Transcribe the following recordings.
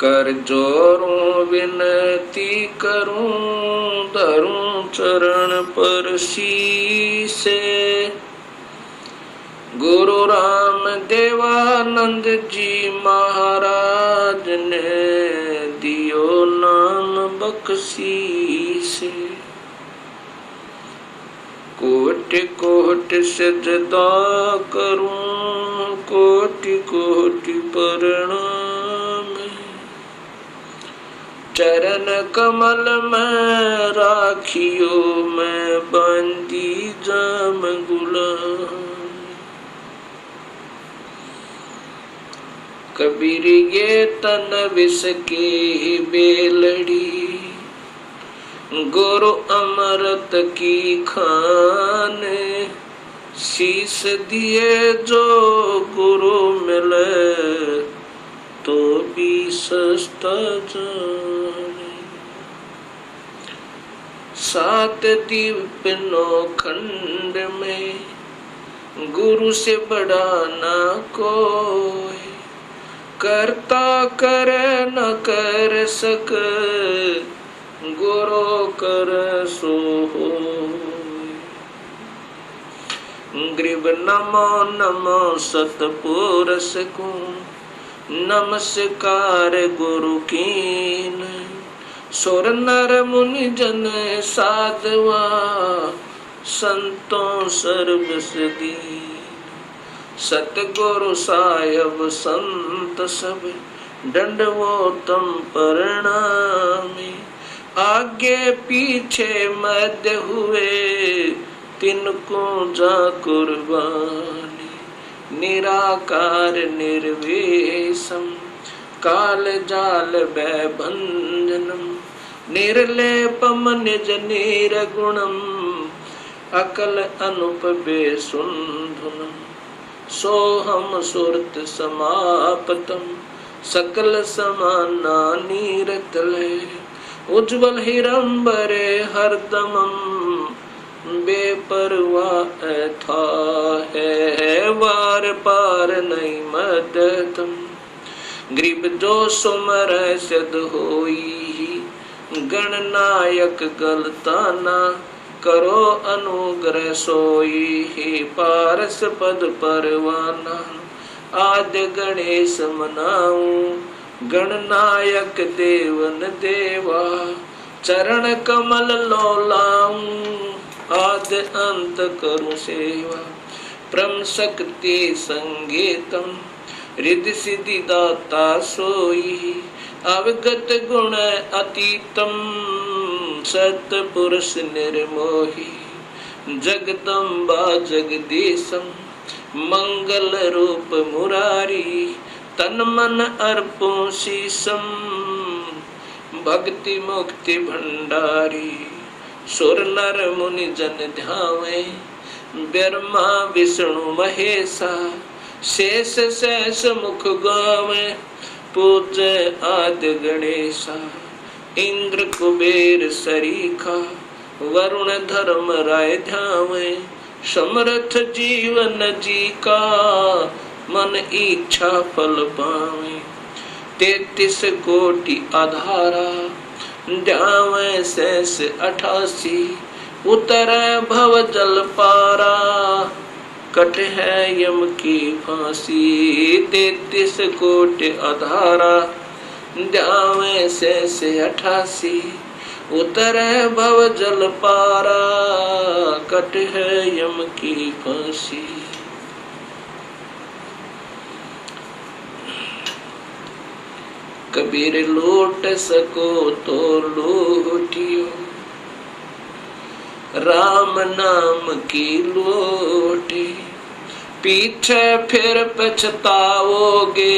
कर जोरूं विनती करूं, धरूं चरण पर शीसे। गुरु राम देवानंद जी महाराज ने दियो नाम बख्शीसे। कोटि कोटि सजदा करूं, कोटि कोटि प्रणाम। चरण कमल में राखियो, मैं बंदी जाम गुलाम। कबीर ये तन विष की बेलड़ी, गुरु अमृत की खान। शीस दिए जो गुरु मिले, तो भी सस्ता जाने। सात दीप नौ खंड में, गुरु से बड़ा ना कोई। करता करे न कर सक, गुरु कर सो होय। ग्रीव नमो नमो सतपुरुष को, नमस्कार गुरु कीन। सुर नर मुनि जन साधवा, संतों सर्वस दीन। सतगुरु साहिब संत सब, दंडवोतम प्रणामी। आगे पीछे मध्य हुए, तिनको जा कुर्बानी। निराकार निर्वेशम, काल जाल भयभंजनम। निर्लेपम निज निर्गुणम, अकल अनुप बेसुंधुनम। सोहम सुरत समापतम, सकल समाना नीरतले। उज्ज्वल हिरंबरे हरदमम, बेपरवाह था है वार पार नहीं मदतम। ग्रीब जो सुमर सिद्ध होई, गणनायक गलताना। करो अनुग्रह सोई, हे पारस पद परवाना। आद्य गणेश मनाऊं, गणनायक देवन देवा। चरण कमल लोलाऊं, आद्य अंत करूं सेवा। परम शक्ति संगीतम, रिद्धि सिद्धि दाता सोई। अवगत गुण अतीतम, सतपुरुष निर्मोही। जगदम्बा जगदीशम, मंगल रूप मुरारी। तन मन अर्पों शीसम, भक्ति मुक्ति भंडारी। सुर नर मुनि जन ध्यावे, ब्रह्मा विष्णु महेशा। शेष शेष मुख गावे, पूज्य आदि गणेशा। इंद्र कुबेर सरीखा, वरुण धर्म राय ध्यावे। समर्थ जीवन जी का, मन इच्छा फल पावे। 33 कोटि आधारा, ध्यावे शेष 88। उतरे भव जल पारा, कट है यम की फांसी। 33 कोटि आधारा, ध्यावे शेष 88। उतरे भव जल पारा, कट है यम की फांसी। कबीर लूट सको तो लूटियो, राम नाम की लोटी। पीछे फिर पछताओगे,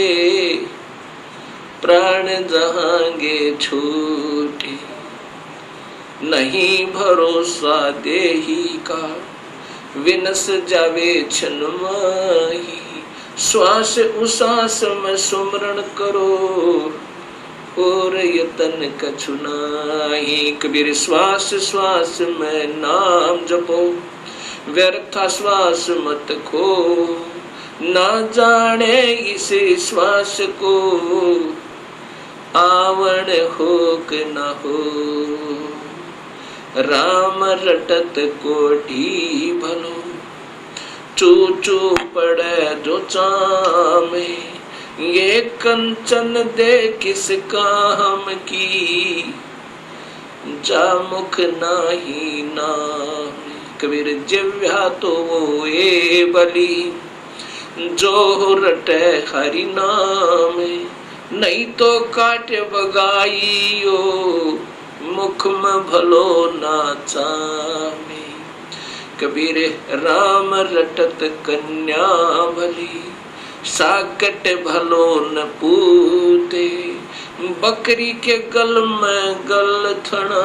प्राण जहांगे छूटे। नहीं भरोसा देही का, विनस जावे छन माही। श्वास उसास में सुमरण करो, और यतन कछु नाही। कबीर श्वास श्वास में नाम जपो, व्यर्था श्वास मत खो। ना जाने इस श्वास को, आवण हो कि न हो, राम रटत कोठी भलो, चू चू पड़े जो चामे, ये कंचन दे किस काम की, जा मुख नाही नाम। कबीर जिव्या तो वो ए बली, जो रटे हरि नाम, नहीं तो काट बगाइयो, मुख में भलो ना चामे। कबीर राम रटत कन्या भली, साकट भलो न पूते, बकरी के गल में गल थना,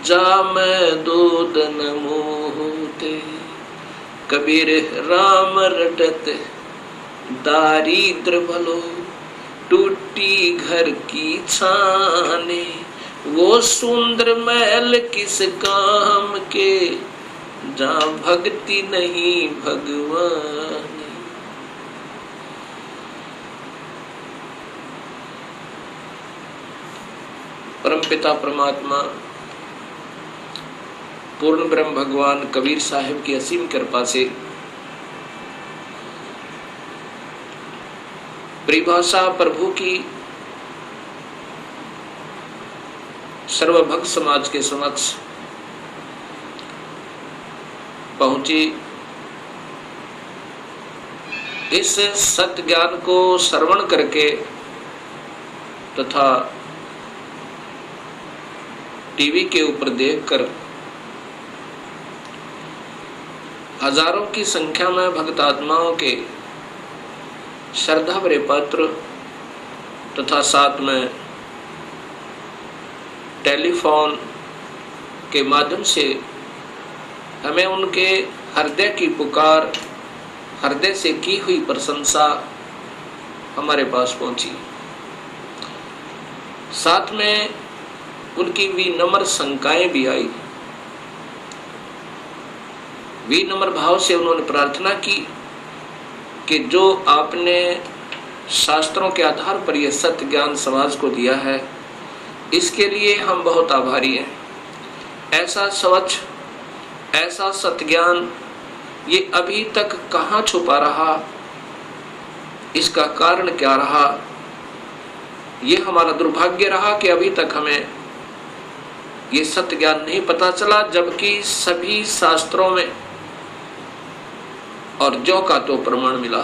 जा में दूध न मोहते। कबीर राम रटत दारिद्र भलो, टूटी घर की छाने, वो सुंदर महल किस काम के, जहाँ भक्ति नहीं भगवान। परमपिता परमात्मा पूर्ण ब्रह्म भगवान कबीर साहिब की असीम कृपा से परिभाषा प्रभु की सर्वभक्त समाज के समक्ष पहुंची। इस सत्य ज्ञान को श्रवण करके तथा टीवी के ऊपर देखकर हजारों की संख्या में भक्त आत्माओं के श्रद्धा भरे पत्र तथा साथ में टेलीफोन के माध्यम से हमें उनके हृदय की पुकार, हृदय से की हुई प्रशंसा हमारे पास पहुंची। साथ में उनकी विनम्र शंकाएं भी आई। विनम्र भाव से उन्होंने प्रार्थना की कि जो आपने शास्त्रों के आधार पर यह सत्य ज्ञान समाज को दिया है, इसके लिए हम बहुत आभारी हैं। ऐसा स्वच्छ, ऐसा सत्य ज्ञान ये अभी तक कहाँ छुपा रहा, इसका कारण क्या रहा? ये हमारा दुर्भाग्य रहा कि अभी तक हमें ये सत्य ज्ञान नहीं पता चला, जबकि सभी शास्त्रों में और जो का तो प्रमाण मिला।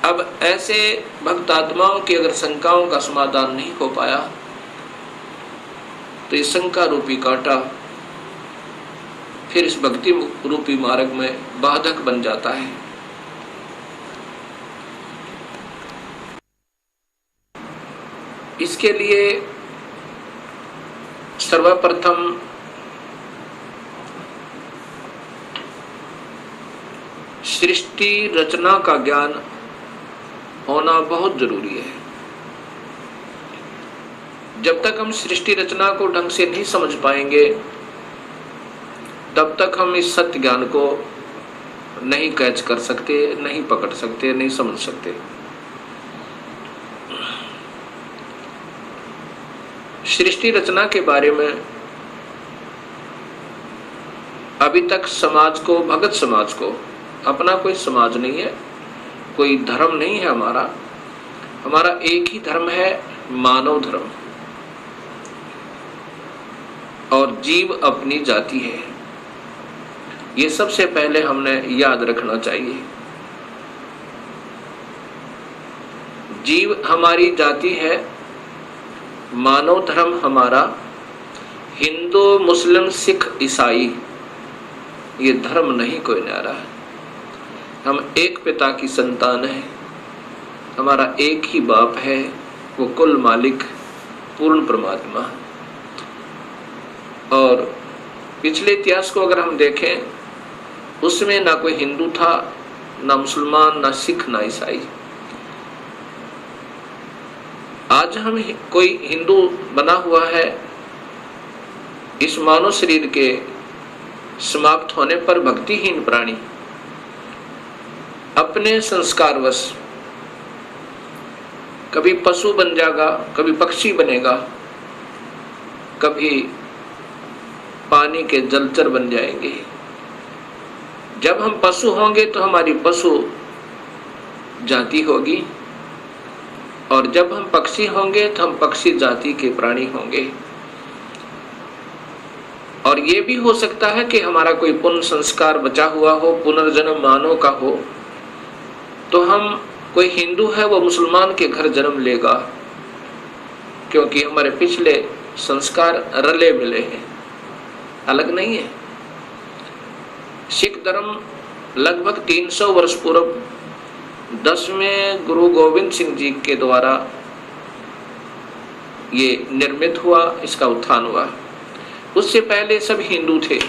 अब ऐसे भक्त आत्माओं की अगर शंकाओं का समाधान नहीं हो पाया तो इस शंका रूपी कांटा फिर इस भक्ति रूपी मार्ग में बाधक बन जाता है। इसके लिए सर्वप्रथम सृष्टि रचना का ज्ञान होना बहुत जरूरी है। जब तक हम सृष्टि रचना को ढंग से नहीं समझ पाएंगे, तब तक हम इस सत्य ज्ञान को नहीं कैच कर सकते, नहीं पकड़ सकते, नहीं समझ सकते। सृष्टि रचना के बारे में अभी तक समाज को, भगत समाज को, अपना कोई समाज नहीं है, कोई धर्म नहीं है हमारा एक ही धर्म है, मानव धर्म, और जीव अपनी जाति है। ये सबसे पहले हमने याद रखना चाहिए। जीव हमारी जाति है, मानव धर्म हमारा, हिंदू मुस्लिम सिख ईसाई ये धर्म नहीं कोई न्यारा है। हम एक पिता की संतान हैं, हमारा एक ही बाप है, वो कुल मालिक पूर्ण परमात्मा। और पिछले इतिहास को अगर हम देखें, उसमें ना कोई हिंदू था, ना मुसलमान, ना सिख, ना ईसाई। आज हम कोई हिंदू बना हुआ है, इस मानव शरीर के समाप्त होने पर भक्तिहीन प्राणी अपने संस्कारवश कभी पशु बन जाएगा, कभी पक्षी बनेगा, कभी पानी के जलचर बन जाएंगे। जब हम पशु होंगे तो हमारी पशु जाति होगी, और जब हम पक्षी होंगे तो हम पक्षी जाति के प्राणी होंगे। और ये भी हो सकता है कि हमारा कोई पुण्य संस्कार बचा हुआ हो, पुनर्जन्म मानव का हो, तो हम, कोई हिंदू है वो मुसलमान के घर जन्म लेगा, क्योंकि हमारे पिछले संस्कार रले मिले हैं, अलग नहीं है। सिख धर्म लगभग 300 वर्ष पूर्व 10वें गुरु गोविंद सिंह जी के द्वारा ये निर्मित हुआ, इसका उत्थान हुआ। उससे पहले सब हिंदू थे।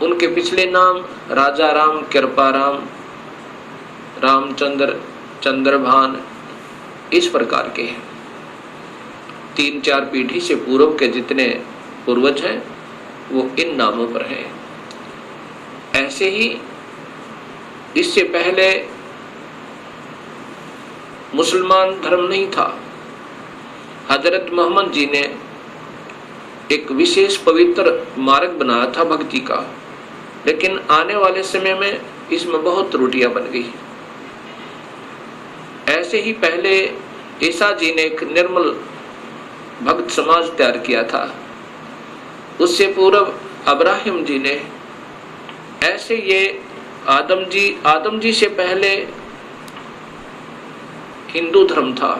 उनके पिछले नाम राजा राम, कृपा राम, रामचंद्र, चंद्रभान, इस प्रकार के हैं। 3-4 पीढ़ी से पूर्व के जितने पूर्वज हैं वो इन नामों पर हैं। ऐसे ही इससे पहले मुसलमान धर्म नहीं था। हजरत मोहम्मद जी ने एक विशेष पवित्र मार्ग बनाया था भक्ति का, लेकिन आने वाले समय में इसमें बहुत त्रुटियां बन गई। ऐसे ही पहले ईसा जी ने एक निर्मल भक्त समाज तैयार किया था, उससे पूर्व अब्राहिम जी ने, ऐसे ये आदम जी से पहले हिंदू धर्म था,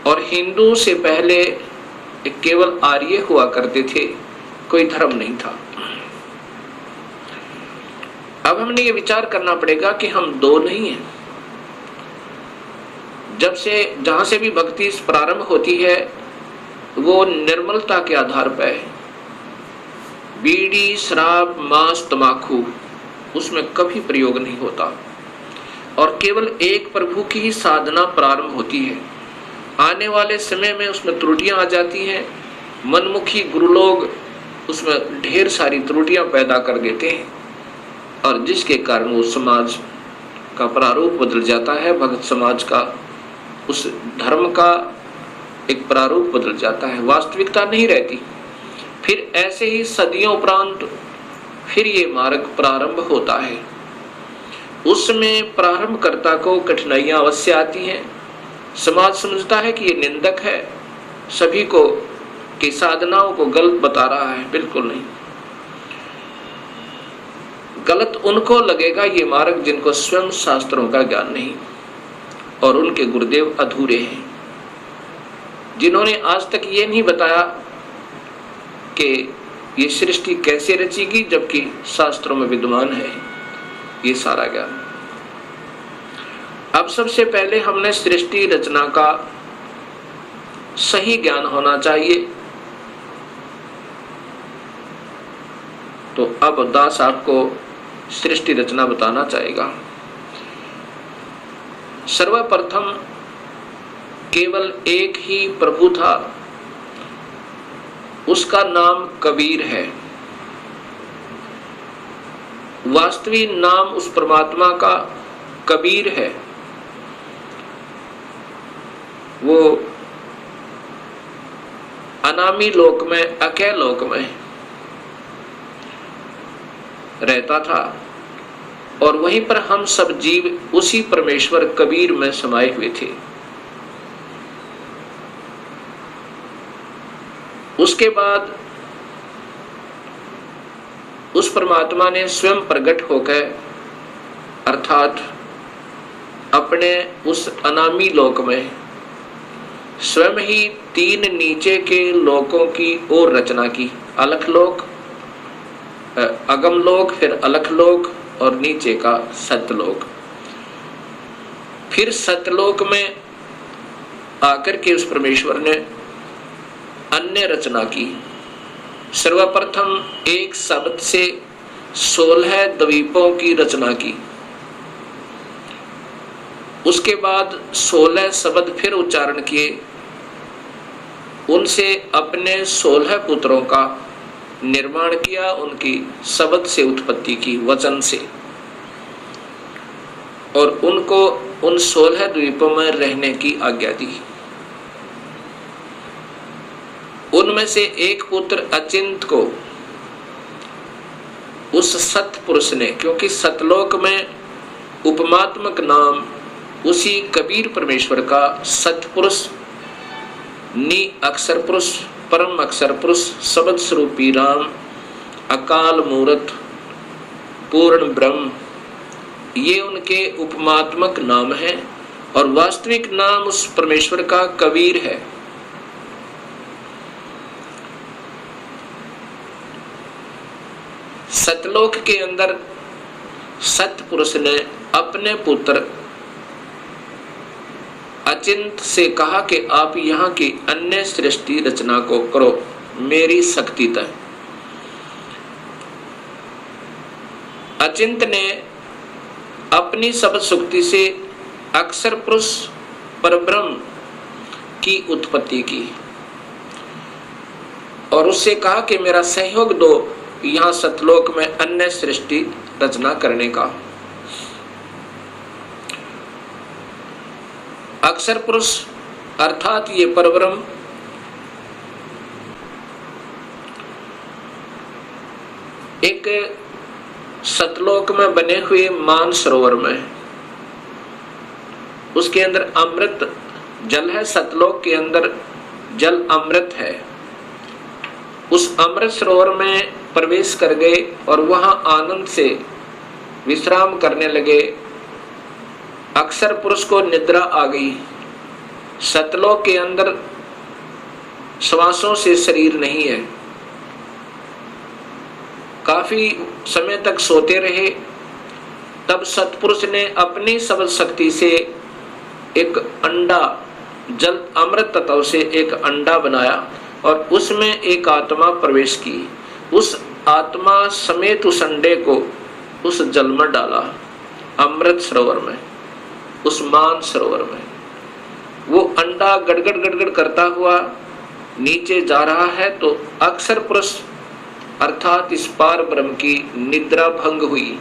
और हिंदू से पहले केवल आर्य हुआ करते थे, कोई धर्म नहीं था। अब हमने ये विचार करना पड़ेगा कि हम दो नहीं हैं। जहां से भी भक्ति प्रारंभ होती है वो निर्मलता के आधार पर है। बीड़ी, शराब, मांस, तमाकू उसमें कभी प्रयोग नहीं होता, और केवल एक प्रभु की ही साधना प्रारंभ होती है। आने वाले समय में उसमें त्रुटियां आ जाती हैं। मनमुखी गुरु लोग उसमें ढेर सारी त्रुटियां पैदा कर देते हैं, और जिसके कारण वो समाज का प्रारूप बदल जाता है। भक्त समाज का, उस धर्म का एक प्रारूप बदल जाता है, वास्तविकता नहीं रहती। फिर ऐसे ही सदियों उपरांत फिर ये मार्ग प्रारंभ होता है। उसमें प्रारंभकर्ता को कठिनाइयां अवश्य आती हैं। समाज समझता है कि ये निंदक है, सभी को की साधनाओं को गलत बता रहा है। बिल्कुल नहीं, गलत उनको लगेगा ये मार्ग जिनको स्वयं शास्त्रों का ज्ञान नहीं, और उनके गुरुदेव अधूरे हैं, जिन्होंने आज तक ये नहीं बताया कि ये सृष्टि कैसे रचेगी, जबकि शास्त्रों में विद्यमान है ये सारा ज्ञान। अब सबसे पहले हमने सृष्टि रचना का सही ज्ञान होना चाहिए। तो अब दास आपको सृष्टि रचना बताना चाहेगा। सर्वप्रथम केवल एक ही प्रभु था, उसका नाम कबीर है। वास्तविक नाम उस परमात्मा का कबीर है। वो अनामी लोक में, अकय लोक में रहता था, और वहीं पर हम सब जीव उसी परमेश्वर कबीर में समाये हुए थे। उसके बाद उस परमात्मा ने स्वयं प्रकट होकर, अर्थात अपने उस अनामी लोक में स्वयं ही 3 नीचे के लोकों की ओर रचना की। अलख लोक, अगम लोक, फिर अलख लोक, और नीचे का सतलोक। फिर सतलोक में आकर के उस परमेश्वर ने अन्य रचना की। सर्वप्रथम एक शब्द से 16 द्वीपों की रचना की। उसके बाद 16 शब्द फिर उच्चारण किए, उनसे अपने 16 पुत्रों का निर्माण किया, उनकी शब्द से उत्पत्ति की, वचन से। और उनको उन 16 द्वीपों में रहने की आज्ञा दी। उनमें से एक पुत्र अचिंत को उस सतपुरुष ने, क्योंकि सतलोक में उपमात्मक नाम उसी कबीर परमेश्वर का सतपुरुष, नि अक्षर पुरुष, परम अक्षर पुरुष, शब्द स्वरूपी राम, अकाल मूर्त, पूर्ण ब्रह्म, ये उनके उपमात्मक नाम है। और वास्तविक नाम उस परमेश्वर का कबीर है। सतलोक के अंदर सतपुरुष ने अपने पुत्र अचिंत से कहा कि आप यहाँ की अन्य सृष्टि रचना को करो मेरी शक्ति तक। अचिंत ने अपनी शब्द शक्ति से अक्षर पुरुष परब्रह्म की उत्पत्ति की और उससे कहा कि मेरा सहयोग दो यहाँ सतलोक में अन्य सृष्टि रचना करने का। अक्षर पुरुष अर्थात ये परब्रह्म एक सतलोक में बने हुए मान सरोवर में, उसके अंदर अमृत जल है। सतलोक के अंदर जल अमृत है। उस अमृत सरोवर में प्रवेश कर गए और वहां आनंद से विश्राम करने लगे। अक्षर पुरुष को निद्रा आ गई। सतलोक के अंदर श्वासों से शरीर नहीं है। काफी समय तक सोते रहे। तब सतपुरुष ने अपनी शब्द शक्ति से एक अंडा, जल अमृत तत्व से एक अंडा बनाया और उसमें एक आत्मा प्रवेश की। उस आत्मा समेत उस अंडे को उस जल में डाला, अमृत सरोवर में, उस मान सरोवर में। वो अंडा गड़गड़ गड़गड़ करता हुआ नीचे जा रहा है तो अक्षर पुरुष अर्थात इस पार ब्रह्म की निद्रा भंग हुई।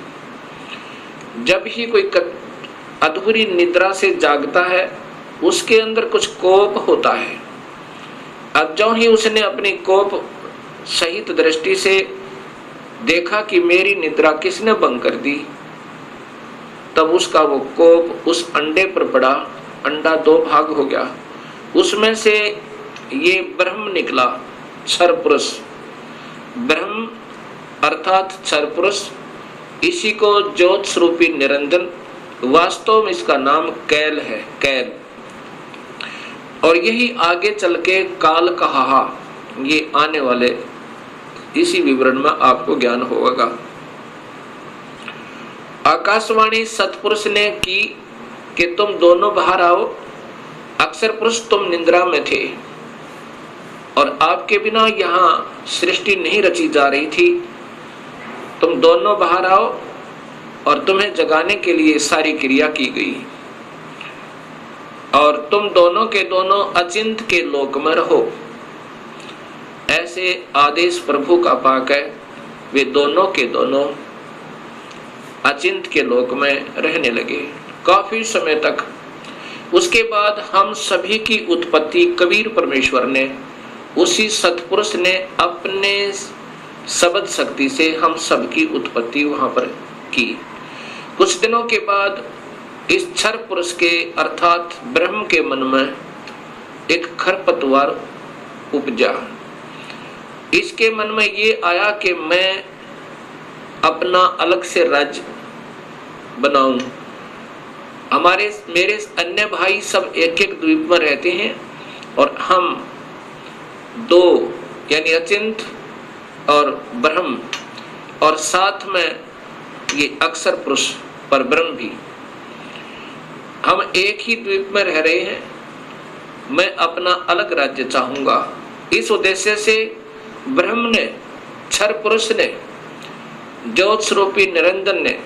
जब ही कोई अधूरी निद्रा से जागता है उसके अंदर कुछ कोप होता है। अब जो ही उसने अपनी कोप सहित दृष्टि से देखा कि मेरी निद्रा किसने भंग कर दी, तब उसका वो कोप उस अंडे पर पड़ा। अंडा दो भाग हो गया। उसमें से ये ब्रह्म निकला, क्षर पुरुष। ब्रह्म अर्थात क्षर पुरुष, इसी को ज्योत स्वरूपी निरंजन, वास्तव में इसका नाम कैल है, कैल। और यही आगे चल के काल कहा, ये आने वाले इसी विवरण में आपको ज्ञान होगा। आकाशवाणी सतपुरुष ने की कि तुम दोनों बाहर आओ। अक्षर पुरुष तुम निद्रा में थे और आपके बिना यहाँ सृष्टि नहीं रची जा रही थी। तुम दोनों बाहर आओ और तुम्हें जगाने के लिए सारी क्रिया की गई और तुम दोनों के दोनों अचिंत के लोक में रहो। ऐसे आदेश प्रभु का पाक है। वे दोनों के दोनों अचिंत के लोक में रहने लगे काफी समय तक। उसके बाद हम सभी की उत्पत्ति कबीर परमेश्वर ने, उसी सतपुरुष ने अपने शब्द शक्ति से हम सबकी उत्पत्ति वहां पर की। कुछ दिनों के बाद इस क्षर पुरुष के अर्थात ब्रह्म के मन में एक खरपतवार उपजा। इसके मन में ये आया कि मैं अपना अलग से राज्य बनाऊं। मेरे अन्य भाई सब एक एक द्वीप में रहते हैं और हम दो यानी अचिंत और ब्रह्म और साथ में ये अक्षर पुरुष पर ब्रह्म भी, हम एक ही द्वीप में रह रहे हैं। मैं अपना अलग राज्य चाहूंगा। इस उद्देश्य से ब्रह्म ने, क्षर पुरुष ने, ज्योत स्वरूपी निरंजन ने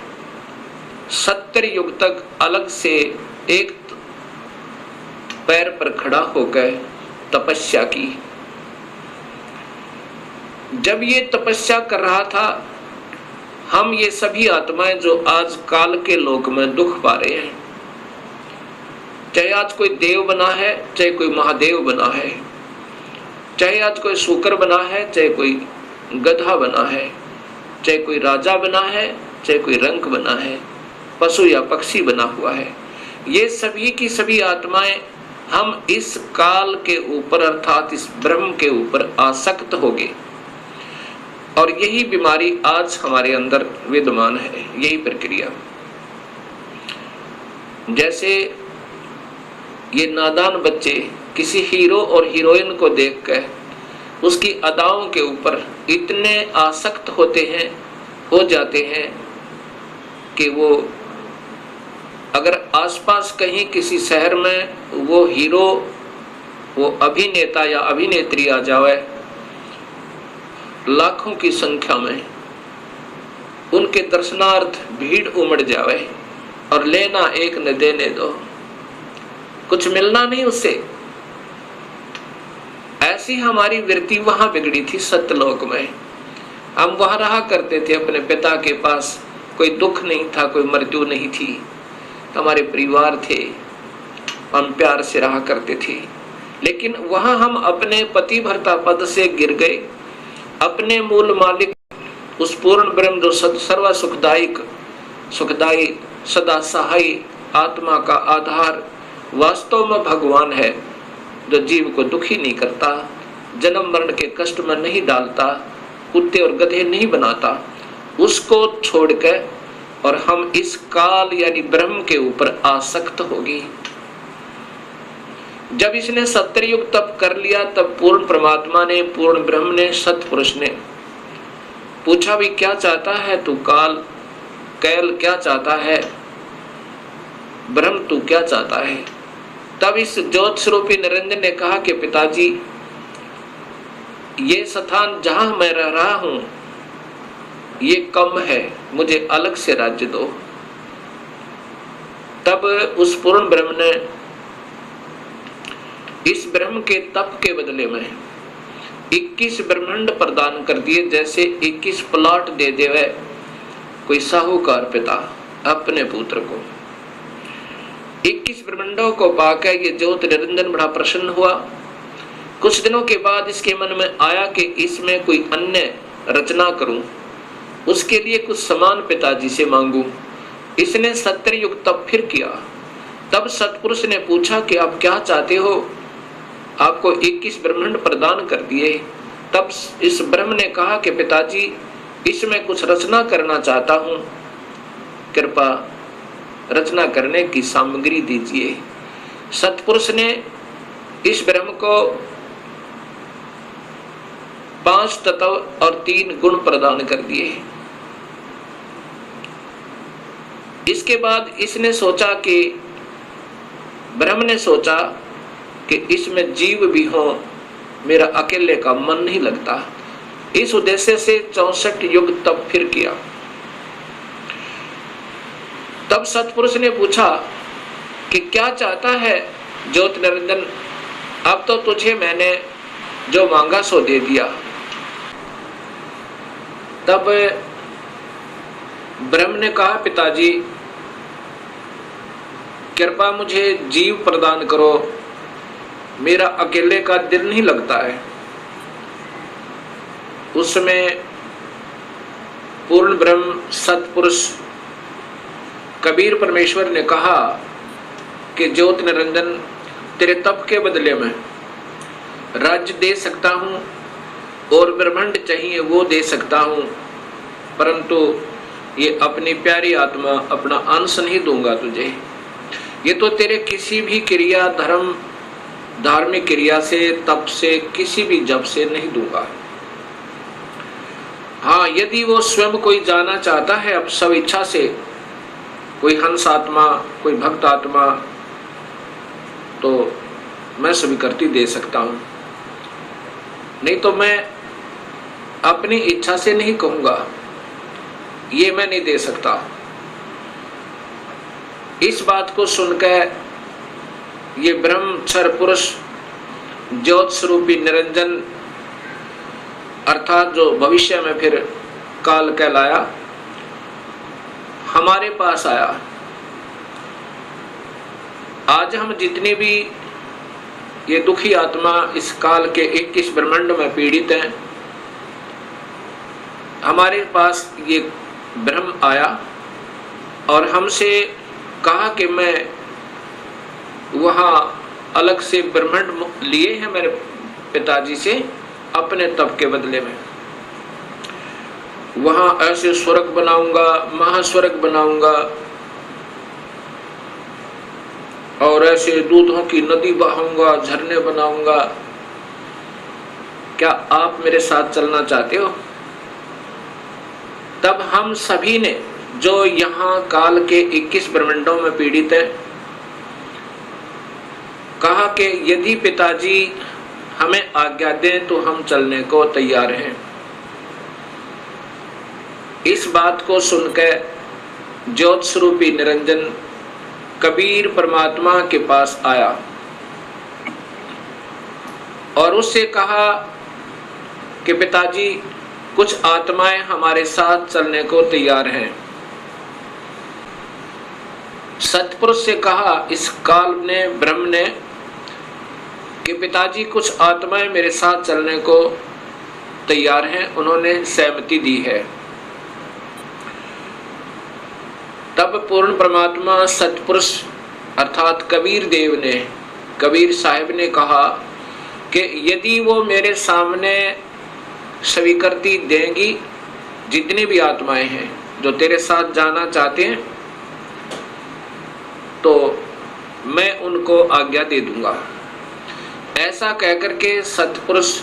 70 युग तक अलग से एक पैर पर खड़ा होकर तपस्या की। जब ये तपस्या कर रहा था हम ये सभी आत्माएं जो आज काल के लोक में दुख पा रहे हैं, चाहे आज कोई देव बना है, चाहे कोई महादेव बना है, चाहे आज कोई शूकर बना है, चाहे कोई गधा बना है, चाहे कोई राजा बना है, चाहे कोई रंक बना है, पशु या पक्षी बना हुआ है, ये सभी की सभी आत्माएं हम इस काल के ऊपर अर्थात इस ब्रह्म के ऊपर आसक्त हो गए। और यही बीमारी आज हमारे अंदर विद्यमान है, यही प्रक्रिया। जैसे ये नादान बच्चे किसी हीरो और हीरोइन को देखकर उसकी अदाओं के ऊपर इतने आसक्त हो जाते हैं कि वो अगर आसपास कहीं किसी शहर में वो हीरो, वो अभिनेता या अभिनेत्री आ जाए, लाखों की संख्या में उनके दर्शनार्थ भीड़ उमड़ जाए और लेना एक न देने दो, कुछ मिलना नहीं उससे। ऐसी हमारी वृत्ति वहां बिगड़ी थी सत्यलोक में। हम वहां रहा करते थे अपने पिता के पास, कोई दुख नहीं था, कोई मृत्यु नहीं थी, हमारे परिवार थे, हम प्यार से रहा करते थे। लेकिन वहां हम अपने पति भर्ता पद से गिर गए, अपने मूल मालिक उस पूर्ण ब्रह्म जो सर्व सुखदायी सदा सहाय आत्मा का आधार वास्तव में भगवान है, जो जीव को दुखी नहीं करता, जन्म मरण के कष्ट में नहीं डालता, कुत्ते और गधे नहीं बनाता, उसको छोड़कर और हम इस काल यानी ब्रह्म के ऊपर आसक्त होगी। जब इसने सत्युग तप कर लिया, तब पूर्ण परमात्मा ने, पूर्ण ब्रह्म ने, सतपुरुष ने पूछा भी क्या चाहता है तू काल, कैल क्या चाहता है, ब्रह्म तू क्या चाहता है। तब इस ज्योत स्वरूपी निरंजन ने कहा कि पिताजी, ये स्थान जहां मैं रह रहा हूं ये कम है, मुझे अलग से राज्य दो। तब उस पूर्ण ब्रह्म ने इस ब्रह्म के तप के बदले में 21 ब्रह्मांड प्रदान कर दिए, जैसे 21 प्लॉट दे देवे कोई साहूकार पिता अपने पुत्र को। 21 ब्रह्मांडों को पाकर ये ज्योत निरंजन बड़ा प्रसन्न हुआ। कुछ दिनों के बाद इसके मन में आया कि इसमें कोई अन्य रचना करूं, उसके लिए कुछ सामान पिताजी से मांगू। इसने सत्ययुग तप फिर किया। तब सतपुरुष ने पूछा कि आप क्या चाहते हो, आपको 21 ब्रह्मांड प्रदान कर दिए। तब इस ब्रह्म ने कहा कि पिताजी, इसमें कुछ रचना करना चाहता हूं, कृपा रचना करने की सामग्री दीजिए। सतपुरुष ने इस ब्रह्म को 5 तत्व और 3 गुण प्रदान कर दिए। इसके बाद इसने सोचा कि ब्रह्म ने सोचा कि इसमें जीव भी हो, मेरा अकेले का मन नहीं लगता। इस उद्देश्य से 64 युग तप फिर किया। तब सतपुरुष ने पूछा कि क्या चाहता है ज्योत निरंजन, अब तो तुझे मैंने जो मांगा सो दे दिया। तब ब्रह्म ने कहा पिताजी, कृपा मुझे जीव प्रदान करो, मेरा अकेले का दिल नहीं लगता है। उसमें पूर्ण ब्रह्म सतपुरुष कबीर परमेश्वर ने कहा कि ज्योत निरंजन, तेरे तप के बदले में राज्य दे सकता हूं और ब्रह्मांड चाहिए वो दे सकता हूं, परंतु ये अपनी प्यारी आत्मा, अपना अंश नहीं दूंगा तुझे। ये तो तेरे किसी भी क्रिया, धर्म, धार्मिक क्रिया से, तप से, किसी भी जप से नहीं दूंगा। हाँ, यदि वो स्वयं कोई जाना चाहता है अब सब इच्छा से, कोई हंस आत्मा, कोई भक्त आत्मा, तो मैं स्वीकृति दे सकता हूं, नहीं तो मैं अपनी इच्छा से नहीं कहूंगा, ये मैं नहीं दे सकता। इस बात को सुनकर ये ब्रह्मचर्य पुरुष ज्योत स्वरूपी निरंजन अर्थात जो भविष्य में फिर काल कहलाया, हमारे पास आया। आज हम जितने भी ये दुखी आत्मा इस काल के 21 ब्रह्मांड में पीड़ित हैं, हमारे पास ये ब्रह्म आया और हमसे कहा कि मैं वहाँ अलग से ब्रह्मांड लिए हैं मेरे पिताजी से अपने तप के बदले में। वहाँ ऐसे स्वर्ग बनाऊंगा, महास्वर्ग बनाऊंगा और ऐसे दूधों की नदी बहाऊंगा, झरने बनाऊंगा। क्या आप मेरे साथ चलना चाहते हो? तब हम सभी ने जो यहाँ काल के 21 ब्रह्मांडों में पीड़ित है, कहा कि यदि पिताजी हमें आज्ञा दें तो हम चलने को तैयार हैं। इस बात को सुनकर ज्योत स्वरूपी निरंजन कबीर परमात्मा के पास आया और उससे कहा कि पिताजी, कुछ आत्माएं हमारे साथ चलने को तैयार हैं। सतपुरुष से कहा इस काल ने, ब्रह्म ने, कि पिताजी कुछ आत्माएं मेरे साथ चलने को तैयार हैं। उन्होंने सहमति दी है। तब पूर्ण परमात्मा सतपुरुष अर्थात कबीर देव ने, कबीर साहिब ने कहा कि यदि वो मेरे सामने स्वीकृति देंगी, जितनी भी आत्माएं हैं जो तेरे साथ जाना चाहते हैं, तो मैं उनको आज्ञा दे दूंगा। ऐसा कहकर के सतपुरुष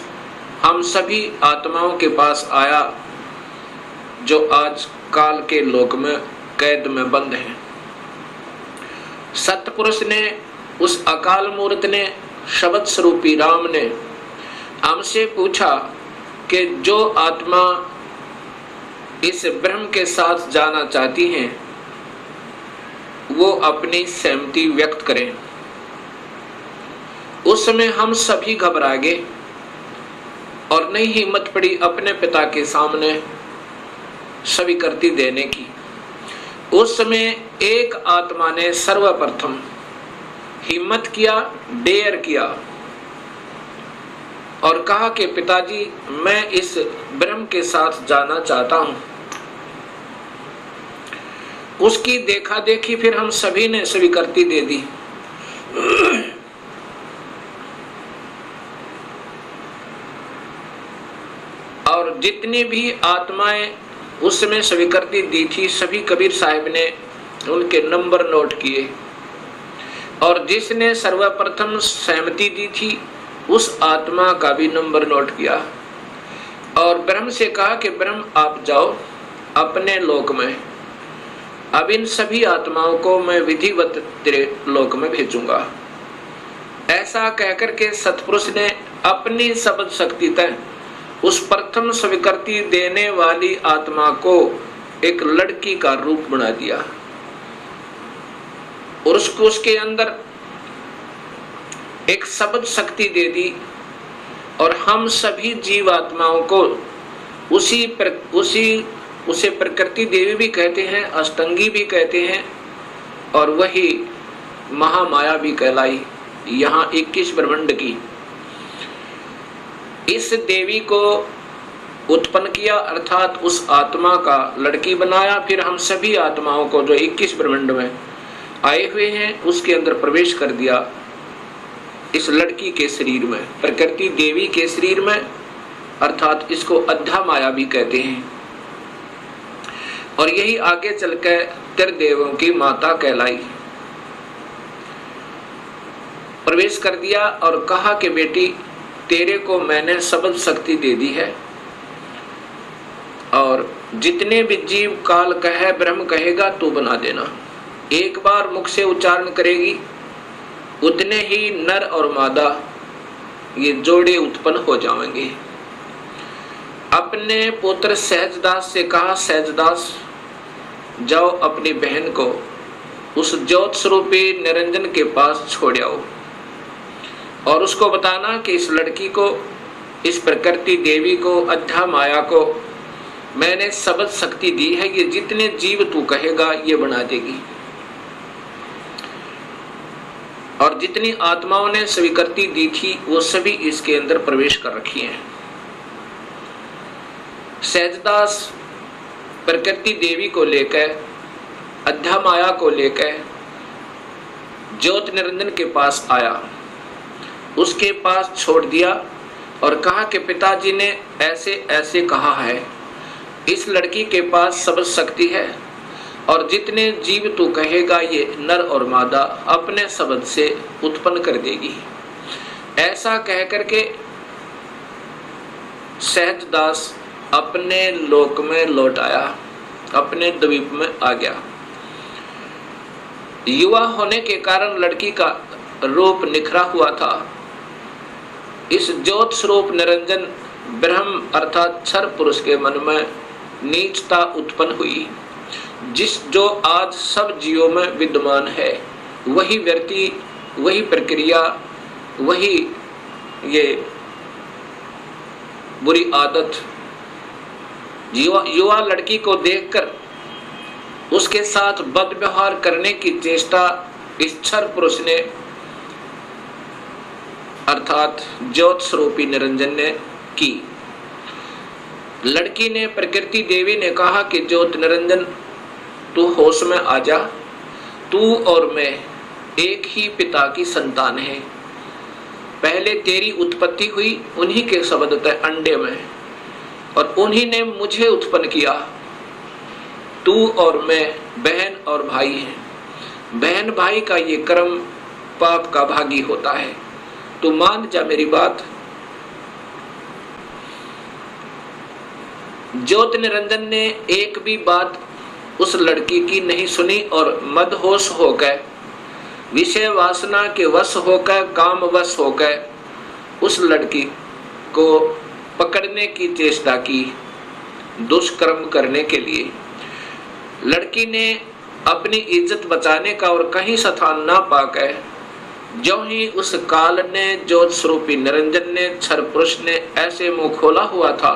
हम सभी आत्माओं के पास आया जो आज काल के लोक में कैद में बंद हैं। सतपुरुष ने, उस अकाल मूर्त ने, शब्द स्वरूपी राम ने हमसे पूछा कि जो आत्मा इस ब्रह्म के साथ जाना चाहती हैं वो अपनी सहमति व्यक्त करें। उस समय हम सभी घबरा गए और नहीं हिम्मत पड़ी अपने पिता के सामने स्वीकृति देने की। उस समय एक आत्मा ने सर्वप्रथम हिम्मत किया, डेयर किया और कहा कि पिताजी, मैं इस ब्रह्म के साथ जाना चाहता हूं। उसकी देखा देखी फिर हम सभी ने स्वीकृति दे दी। और जितनी भी आत्माएं उस समय स्वीकृति दी थी, सभी कबीर साहिब ने उनके नंबर नोट किए और जिसने सर्वप्रथम सहमति दी थी उस आत्मा का भी नंबर नोट किया और ब्रह्म से कहा कि ब्रह्म आप जाओ अपने लोक में, अब इन सभी आत्माओं को मैं विधिवत तेरे लोक में भेजूंगा। ऐसा कहकर के सतपुरुष ने अपनी शब्द शक्ति तय उस प्रथम स्वीकृति देने वाली आत्मा को एक लड़की का रूप बना दिया और उसको उसके अंदर एक शब्द शक्ति दे दी और हम सभी जीवात्माओं को उसे प्रकृति देवी भी कहते हैं, अष्टंगी भी कहते हैं और वही महामाया भी कहलाई। यहाँ 21 ब्रह्मांड की इस देवी को उत्पन्न किया अर्थात उस आत्मा का लड़की बनाया। फिर हम सभी आत्माओं को जो 21 ब्रह्मांड में आए हुए हैं उसके अंदर प्रवेश कर दिया, इस लड़की के शरीर में, प्रकृति देवी के शरीर में, अर्थात इसको अध्या माया भी कहते हैं और यही आगे चलकर त्रिदेवों की माता कहलाई। प्रवेश कर दिया और कहा कि बेटी, तेरे को मैंने शब्द शक्ति दे दी है और जितने भी जीव काल कहे, ब्रह्म कहेगा तू बना देना। एक बार मुख से उच्चारण करेगी उतने ही नर और मादा ये जोड़े उत्पन्न हो जाएंगे। अपने पुत्र सहजदास से कहा, सहजदास जाओ अपनी बहन को उस ज्योत स्वरूपी निरंजन के पास छोड़ आओ और उसको बताना कि इस लड़की को, इस प्रकृति देवी को, अध्या माया को मैंने शब्द शक्ति दी है, ये जितने जीव तू कहेगा ये बना देगी। और जितनी आत्माओं ने स्वीकृति दी थी वो सभी इसके अंदर प्रवेश कर रखी हैं। सहजदास प्रकृति देवी को लेकर, अध्यामाया को लेकर ज्योत निरंजन के पास आया, उसके पास छोड़ दिया और कहा कि पिताजी ने ऐसे ऐसे कहा है, इस लड़की के पास शब्द शक्ति है और जितने जीव तू कहेगा ये नर और मादा अपने शब्द से उत्पन्न कर देगी। ऐसा कह करके सहजदास अपने लोक में लौट आया, अपने द्वीप में आ गया। युवा होने के कारण लड़की का रूप निखरा हुआ था। इस ज्योत स्वरूप निरंजन ब्रह्म अर्थात क्षर पुरुष के मन में नीचता उत्पन्न हुई, जो आज सब जीवों में विद्यमान है। वही व्यक्ति, वही प्रक्रिया, वही ये बुरी आदत युवा लड़की को देखकर उसके साथ बद व्यवहार करने की चेष्टा इस क्षर पुरुष ने अर्थात ज्योत स्वरूपी निरंजन ने की। लड़की ने, प्रकृति देवी ने कहा कि ज्योत निरंजन तू होश में आ जा, तू और मैं एक ही पिता की संतान है। पहले तेरी उत्पत्ति हुई उन्हीं के शब्द थे अंडे में और उन्हीं ने मुझे उत्पन्न किया। तू और मैं बहन और भाई हैं। बहन भाई का ये कर्म पाप का भागी होता है। तू मान जा मेरी बात। ज्योत निरंजन ने एक भी बात उस लड़की की नहीं सुनी और मदहोश होकर, विषय वासना के वश होकर, काम वश होकर उस लड़की को पकड़ने की चेष्टा की, दुष्कर्म करने के लिए। लड़की ने अपनी इज्जत बचाने का और कहीं स्थान ना पाकर, जो ही उस काल ने, ज्योत स्वरूपी निरंजन ने, क्षर पुरुष ने ऐसे मुंह खोला हुआ था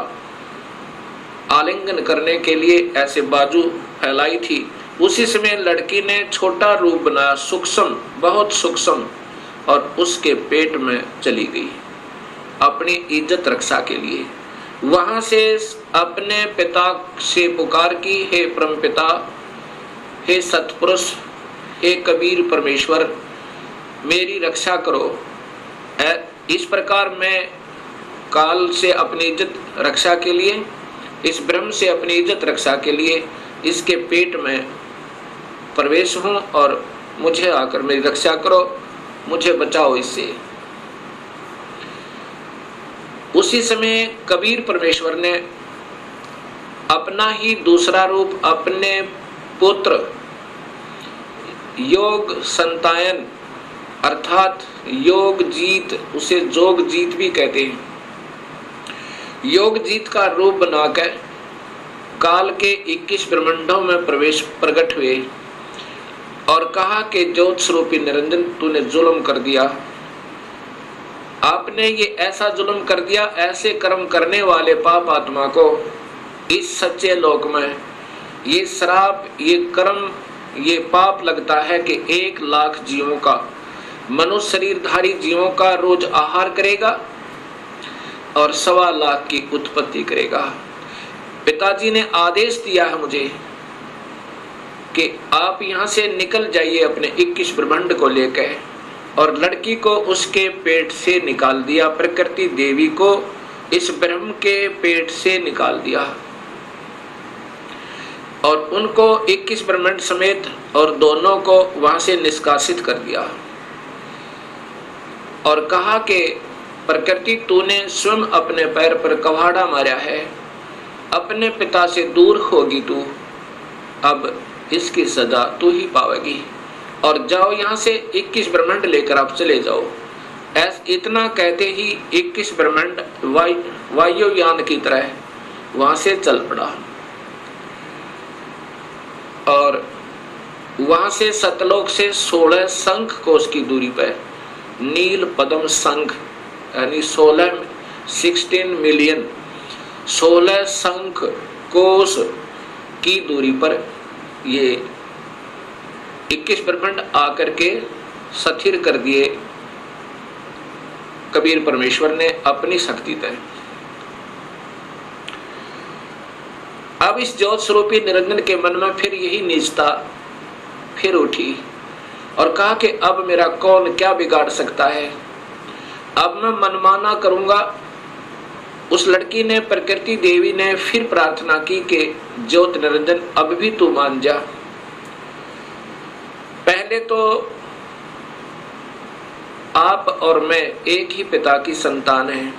आलिंगन करने के लिए, ऐसे बाजू फैलाई थी, उसी समय लड़की ने छोटा रूप बनाया, सूक्ष्म, बहुत सूक्ष्म, और उसके पेट में चली गई अपनी इज्जत रक्षा के लिए। वहां से अपने पिता से पुकार की, हे परम पिता, हे सतपुरुष, हे कबीर परमेश्वर, मेरी रक्षा करो। इस प्रकार मैं काल से अपनी इज्जत रक्षा के लिए, इस ब्रह्म से अपनी इज्जत रक्षा के लिए इसके पेट में प्रवेश हूं और मुझे आकर मेरी रक्षा करो, मुझे बचाओ इससे। उसी समय कबीर परमेश्वर ने अपना ही दूसरा रूप अपने पुत्र योग संतायन अर्थात योग जीत, उसे जोग जीत भी कहते हैं, योग जीत का रूप बनाकर काल के 21 ब्रह्मांडों में प्रकट हुए और कहा कि ज्योत स्वरूपी निरंजन तूने जुल्म कर दिया। आपने ये ऐसा जुल्म कर दिया, ऐसे कर्म करने वाले पाप आत्मा को इस सच्चे लोक में ये श्राप, ये कर्म, ये पाप लगता है कि 1 लाख जीवों का, मनुष्य शरीरधारी जीवों का रोज आहार करेगा और 1.25 लाख की उत्पत्ति करेगा। पिताजी ने आदेश दिया है मुझे कि आप यहाँ से निकल जाइए अपने 21 ब्रह्मांड को लेकर, और लड़की को उसके पेट से निकाल दिया, प्रकृति देवी को इस ब्रह्म के पेट से निकाल दिया और उनको 21 ब्रह्मांड समेत और दोनों को वहां से निष्कासित कर दिया और कहा कि प्रकृति तूने स्वयं अपने पैर पर कवाड़ा मारा है, अपने पिता से दूर होगी तू, अब इसकी सजा तू ही पावेगी और जाओ यहाँ से 21 ब्रह्मांड लेकर आप चले जाओ। इतना कहते ही 21 ब्रह्मांड वायुयान की तरह वहां से चल पड़ा और वहां से सतलोक से 16 शंख कोश की दूरी पर नील पद्म शंख यानी 16 मिलियन 16 शंख कोस की दूरी पर ये 21 ब्रह्मांड आकर के स्थिर कर दिए कबीर परमेश्वर ने अपनी शक्ति तय। अब इस ज्योत स्वरूपी निरंजन के मन में फिर यही नीचता फिर उठी और कहा कि अब मेरा कौन क्या बिगाड़ सकता है, अब मैं मनमाना करूंगा। उस लड़की ने, प्रकृति देवी ने फिर प्रार्थना की कि ज्योत निरंजन अब भी तू मान जा। पहले तो आप और मैं एक ही पिता की संतान हैं,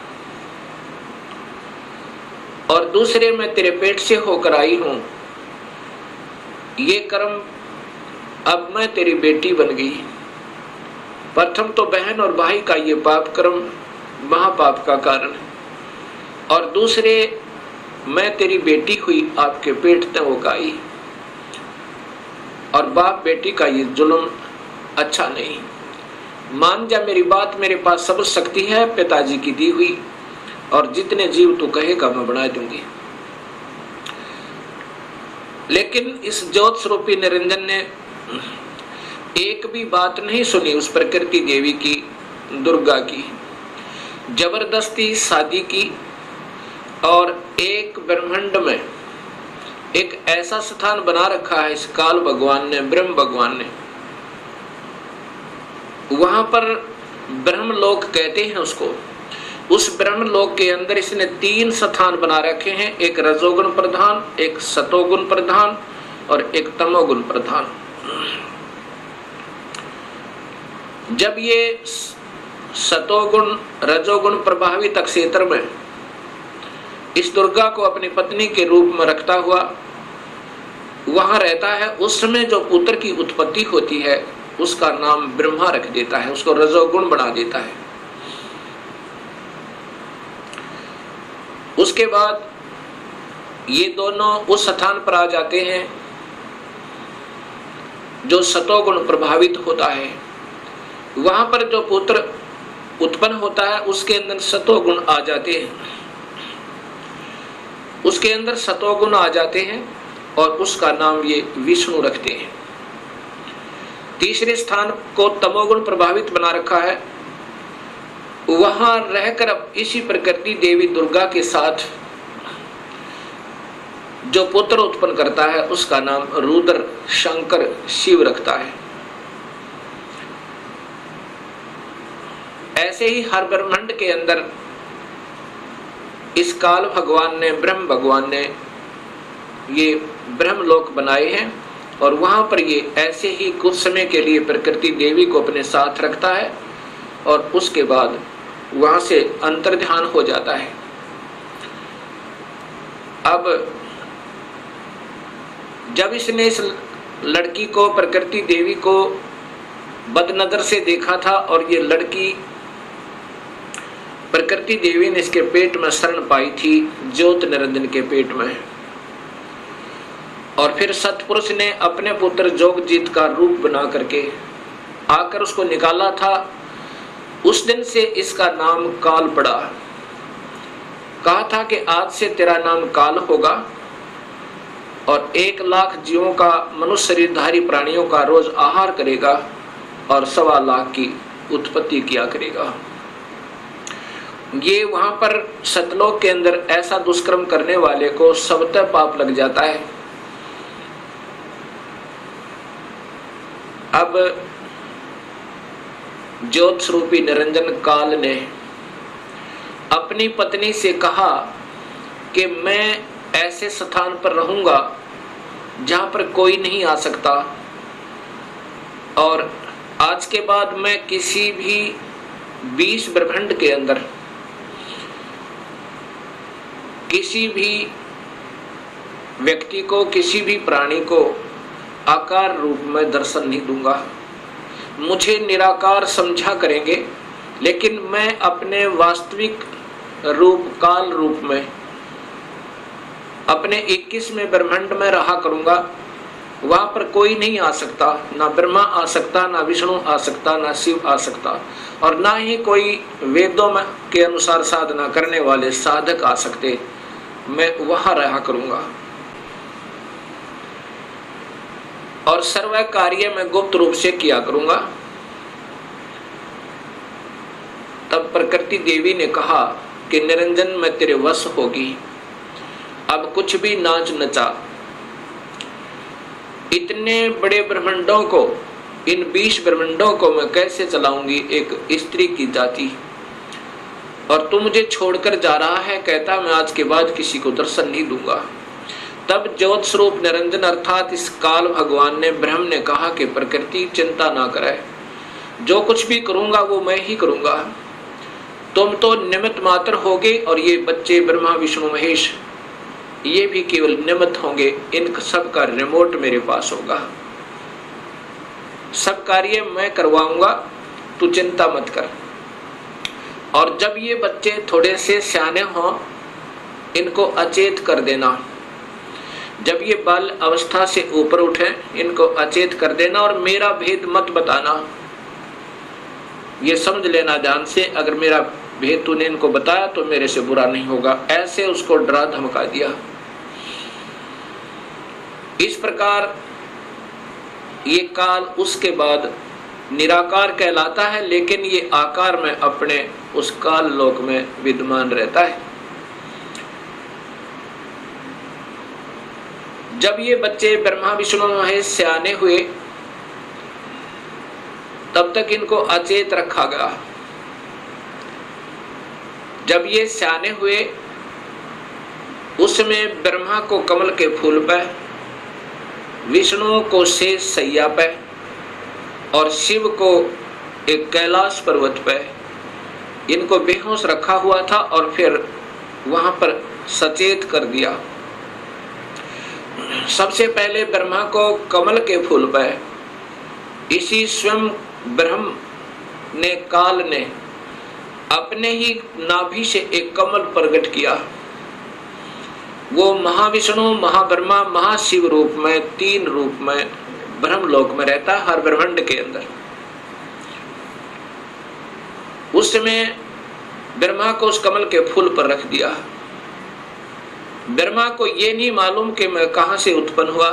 और दूसरे मैं तेरे पेट से होकर आई हूं। ये कर्म, अब मैं तेरी बेटी बन गई। प्रथम तो बहन और भाई का ये पाप कर्म महापाप का कारण, और दूसरे मैं तेरी बेटी हुई आपके पेट में होकर आई, और बाप बेटी का ये जुल्म अच्छा नहीं। मान जा मेरी बात, मेरे पास सब शक्ति है पिताजी की दी हुई, और जितने जीव तू कहेगा मैं बना दूंगी। लेकिन इस ज्योत स्वरूपी निरंजन ने एक भी बात नहीं सुनी उस प्रकृति देवी की, दुर्गा की। जबरदस्ती शादी की, और एक ब्रह्मांड में एक ऐसा स्थान बना रखा है इस काल भगवान ने, ब्रह्म भगवान ने। वहां पर ब्रह्मलोक कहते हैं उसको। उस ब्रह्मलोक के अंदर इसने 3 स्थान बना रखे हैं, एक रजोगुण प्रधान, एक सतोगुण प्रधान और एक तमोगुण प्रधान। जब ये सतोगुण रजोगुण प्रभावित क्षेत्र में इस दुर्गा को अपनी पत्नी के रूप में रखता हुआ वहां रहता है, उस समय जो पुत्र की उत्पत्ति होती है उसका नाम ब्रह्मा रख देता है, उसको रजोगुण बना देता है। उसके बाद ये दोनों उस स्थान पर आ जाते हैं जो सतोगुण प्रभावित होता है। वहां पर जो पुत्र उत्पन्न होता है उसके अंदर सतोगुण आ जाते हैं, उसके अंदर सतोगुण आ जाते हैं, और उसका नाम ये विष्णु रखते हैं। तीसरे स्थान को तमोगुण प्रभावित बना रखा है। वहां रहकर अब इसी प्रकृति देवी दुर्गा के साथ जो पुत्र उत्पन्न करता है उसका नाम रुद्र शंकर शिव रखता है। ऐसे ही हर ब्रह्मांड के अंदर इस काल भगवान ने, ब्रह्म भगवान ने ये ब्रह्मलोक बनाए हैं, और वहां पर ये ऐसे ही कुछ समय के लिए प्रकृति देवी को अपने साथ रखता है, और उसके बाद वहां से अंतर्ध्यान हो जाता है। अब जब इसने इस लड़की को, प्रकृति देवी को बदनजर से देखा था, और ये लड़की प्रकृति देवी ने इसके पेट में शरण पाई थी, ज्योत निरंजन के पेट में, और फिर सतपुरुष ने अपने पुत्र जोगजीत का रूप बना करके आकर उसको निकाला था। उस दिन से इसका नाम काल पड़ा। कहा था कि आज से तेरा नाम काल होगा, और 1 लाख जीवों का, मनुष्य शरीरधारी प्राणियों का रोज आहार करेगा, और 1.25 लाख की उत्पत्ति किया करेगा। ये वहां पर सतलोक के अंदर ऐसा दुष्कर्म करने वाले को सबतः पाप लग जाता है। अब ज्योत स्वरूपी निरंजन काल ने अपनी पत्नी से कहा कि मैं ऐसे स्थान पर रहूंगा जहां पर कोई नहीं आ सकता, और आज के बाद मैं किसी भी 20 ब्रह्मांड के अंदर किसी भी व्यक्ति को, किसी भी प्राणी को आकार रूप में दर्शन नहीं दूंगा। मुझे निराकार समझा करेंगे, लेकिन मैं अपने वास्तविक रूप, काल रूप में, अपने 21वें ब्रह्मांड में रहा करूंगा। वहां पर कोई नहीं आ सकता, ना ब्रह्मा आ सकता, ना विष्णु आ सकता, ना शिव आ सकता, और ना ही कोई वेदों में के अनुसार साधना करने वाले साधक आ सकते। मैं वहां रहा करूंगा और सर्व कार्य मैं गुप्त रूप से किया करूंगा। तब प्रकृति देवी ने कहा कि निरंजन, मैं तेरे वश होगी, अब कुछ भी नाच नचा। इतने बड़े ब्रह्मांडों को, इन 20 ब्रह्मांडों को मैं कैसे चलाऊंगी एक स्त्री की जाति, और तू मुझे छोड़कर जा रहा है, कहता मैं आज के बाद किसी को दर्शन नहीं दूंगा। तब ज्योत स्वरूप निरंजन अर्थात इस काल भगवान ने, ब्रह्म ने कहा कि प्रकृति चिंता ना करे, जो कुछ भी करूंगा वो मैं ही करूंगा, तुम तो निमित्त मात्र होगे और ये बच्चे ब्रह्मा विष्णु महेश ये भी केवल निमित्त होंगे, इन सब का रिमोट मेरे पास होगा, सब कार्य मैं करवाऊंगा, तू चिंता मत कर। और जब ये बच्चे थोड़े से सियाने हों इनको अचेत कर देना, जब ये बाल अवस्था से ऊपर उठे इनको अचेत कर देना और मेरा भेद मत बताना, ये समझ लेना ध्यान से, अगर मेरा भेद तूने इनको बताया तो मेरे से बुरा नहीं होगा। ऐसे उसको डरा धमका दिया। इस प्रकार ये काल उसके बाद निराकार कहलाता है, लेकिन ये आकार में अपने उस काल लोक में विद्यमान रहता है। जब ये बच्चे ब्रह्मा विष्णु महेश सियाने हुए तब तक इनको अचेत रखा गया। जब ये सियाने हुए उसमें ब्रह्मा को कमल के फूल पे, विष्णु को शेष सैया पे और शिव को एक कैलाश पर्वत पे इनको बेहोश रखा हुआ था और फिर वहां पर सचेत कर दिया। सबसे पहले ब्रह्मा को कमल के फूल पे इसी स्वयं ब्रह्म ने, काल ने अपने ही नाभि से एक कमल प्रकट किया। वो महाविष्णु, महाब्रह्मा, महाशिव रूप में, 3 रूप में ब्रह्मलोक में रहता है हर ब्रह्मांड के अंदर। उस समय ब्रह्मा को उस कमल के फूल पर रख दिया। ब्रह्मा को ये नहीं मालूम कि मैं कहां से उत्पन्न हुआ,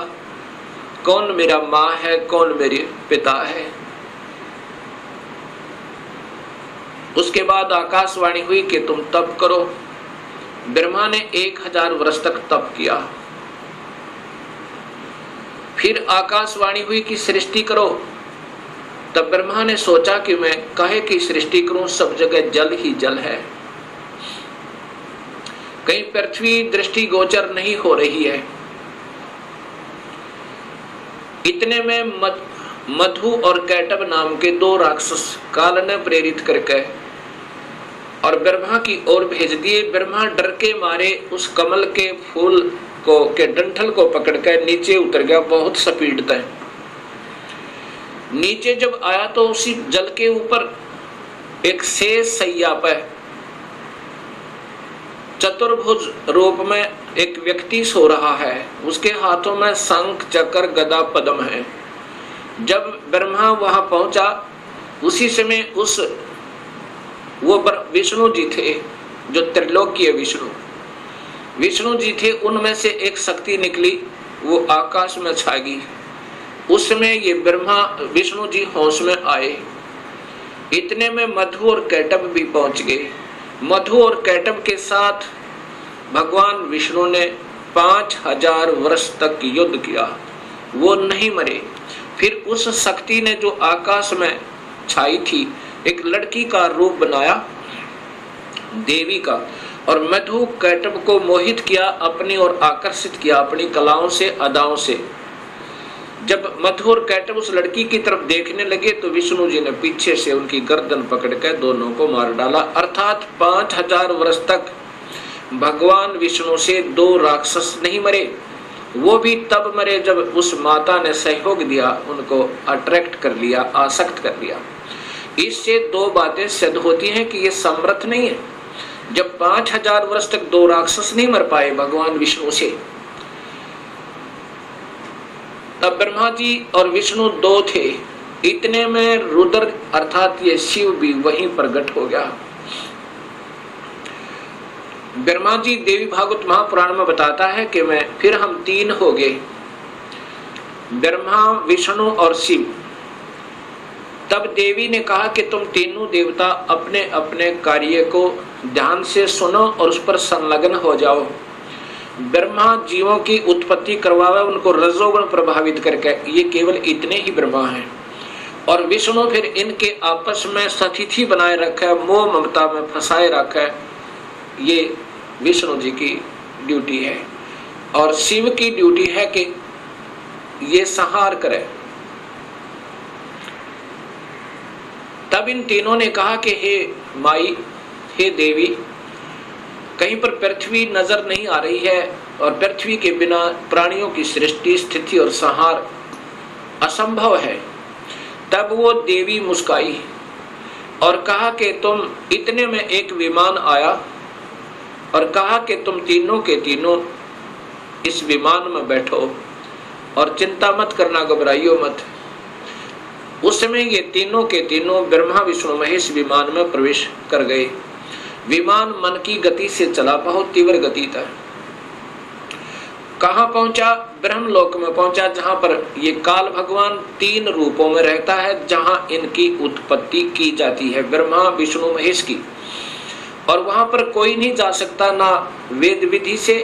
कौन मेरा माँ है, कौन मेरे पिता है। उसके बाद आकाशवाणी हुई कि तुम तप करो। ब्रह्मा ने 1000 वर्ष तक तप किया। फिर आकाशवाणी हुई कि सृष्टि करो। तब ब्रह्मा ने सोचा कि मैं काहे की सृष्टि करूं, सब जगह जल ही जल है, कहीं पृथ्वी दृष्टि गोचर नहीं हो रही है। इतने में मधु और कैटब नाम के 2 राक्षस काल ने प्रेरित करके और ब्रह्मा की ओर भेज दिए। ब्रह्मा डर के मारे उस कमल के फूल को के डंठल को पकड़कर नीचे उतर गया बहुत स्पीड तक। नीचे जब आया तो उसी जल के ऊपर एक शेष सैया पर चतुर्भुज रूप में एक व्यक्ति सो रहा है। उसके हाथों में शंख, चक्र, गदा, पद्म है। जब ब्रह्मा वहां पहुंचा उसी समय उस वो विष्णु जी थे जो त्रिलोकीय विष्णु जी थे, उनमें से एक शक्ति निकली, वो आकाश में छा गई। उस समय ये ब्रह्मा विष्णु जी होश में आए। इतने में मधु और कैटब भी पहुंच गए। मधु और कैटब के साथ भगवान विष्णु ने 5000 वर्ष तक युद्ध किया, वो नहीं मरे। फिर उस शक्ति ने जो आकाश में छाई थी एक लड़की का रूप बनाया, देवी का, और मधु कैटब को मोहित किया, अपनी ओर आकर्षित किया अपनी कलाओं से, अदाओं से। जब मधु और कैटब उस लड़की की तरफ देखने लगे तो विष्णु जी ने पीछे से उनकी गर्दन पकड़कर दोनों को मार डाला। अर्थात 5000 वर्ष तक भगवान विष्णु से 2 राक्षस नहीं मरे। वो भी तब मरे जब उस माता ने सहयोग दिया, उनको अट्रैक्ट कर लिया, आसक्त कर लिया। इससे 2 बातें सिद्ध होती हैं कि ये समर्थ नहीं है। जब 5000 वर्ष तक 2 राक्षस नहीं मर पाए भगवान विष्णु से, तब ब्रह्मा जी और विष्णु 2 थे। इतने में रुद्र अर्थात ये शिव भी वहीं प्रकट हो गया। ब्रह्मा जी देवी भागवत महापुराण में बताता है कि फिर हम तीन हो गए, ब्रह्मा, विष्णु और शिव। तब देवी ने कहा कि तुम तीनों देवता अपने अपने कार्य को ध्यान से सुनो और उस पर संलग्न हो जाओ। ब्रह्मा जीवों की उत्पत्ति करवावे, उनको रजोगुण प्रभावित करके, ये केवल इतने ही ब्रह्मा हैं। और विष्णु फिर इनके आपस में सतिथि बनाए रखा है, मोह ममता में फंसाए रखा है, ये विष्णु जी की ड्यूटी है। और शिव की ड्यूटी है कि ये संहार करे। तब इन तीनों ने कहा कि हे माई, हे देवी, कहीं पर पृथ्वी नजर नहीं आ रही है और पृथ्वी के बिना प्राणियों की सृष्टि, स्थिति और संहार असंभव है। तब वो देवी मुस्काई और कहा कि तुम, इतने में एक विमान आया और कहा कि तुम तीनों के तीनों इस विमान में बैठो और चिंता मत करना, घबराइयो मत। उस समय ये तीनों के तीनों ब्रह्मा, विष्णु, महेश विमान में प्रवेश कर गए। विमान मन की गति से चला, बहुत तीव्र गति था। कहां पहुंचा? ब्रह्मलोक में पहुंचा, जहां पर ये काल भगवान तीन रूपों में रहता है, जहां इनकी उत्पत्ति की जाती है, ब्रह्मा, विष्णु, महेश की। और वहां पर कोई नहीं जा सकता, ना वेद विधि से,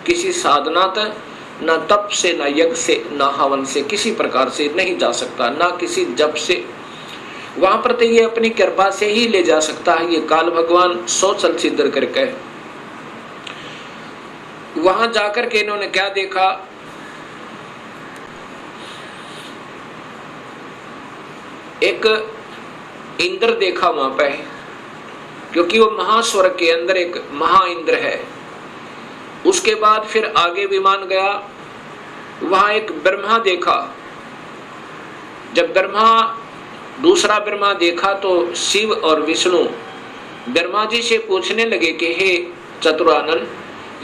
किसी साधना तक, ना तप से, ना यज्ञ से, ना हवन से, किसी प्रकार से नहीं जा सकता, ना किसी जप से। वहां पर तो ये अपनी कृपा से ही ले जा सकता है, ये काल भगवान सोचल सिद्ध करके। वहां जाकर के इन्होंने क्या देखा? एक इंद्र देखा वहां पे, क्योंकि वो महास्वर्ग के अंदर एक महा इंद्र है। उसके बाद फिर आगे विमान गया, वहां एक ब्रह्मा देखा। जब दूसरा ब्रह्मा देखा तो शिव और विष्णु ब्रह्मा जी से पूछने लगे कि हे चतुरानन,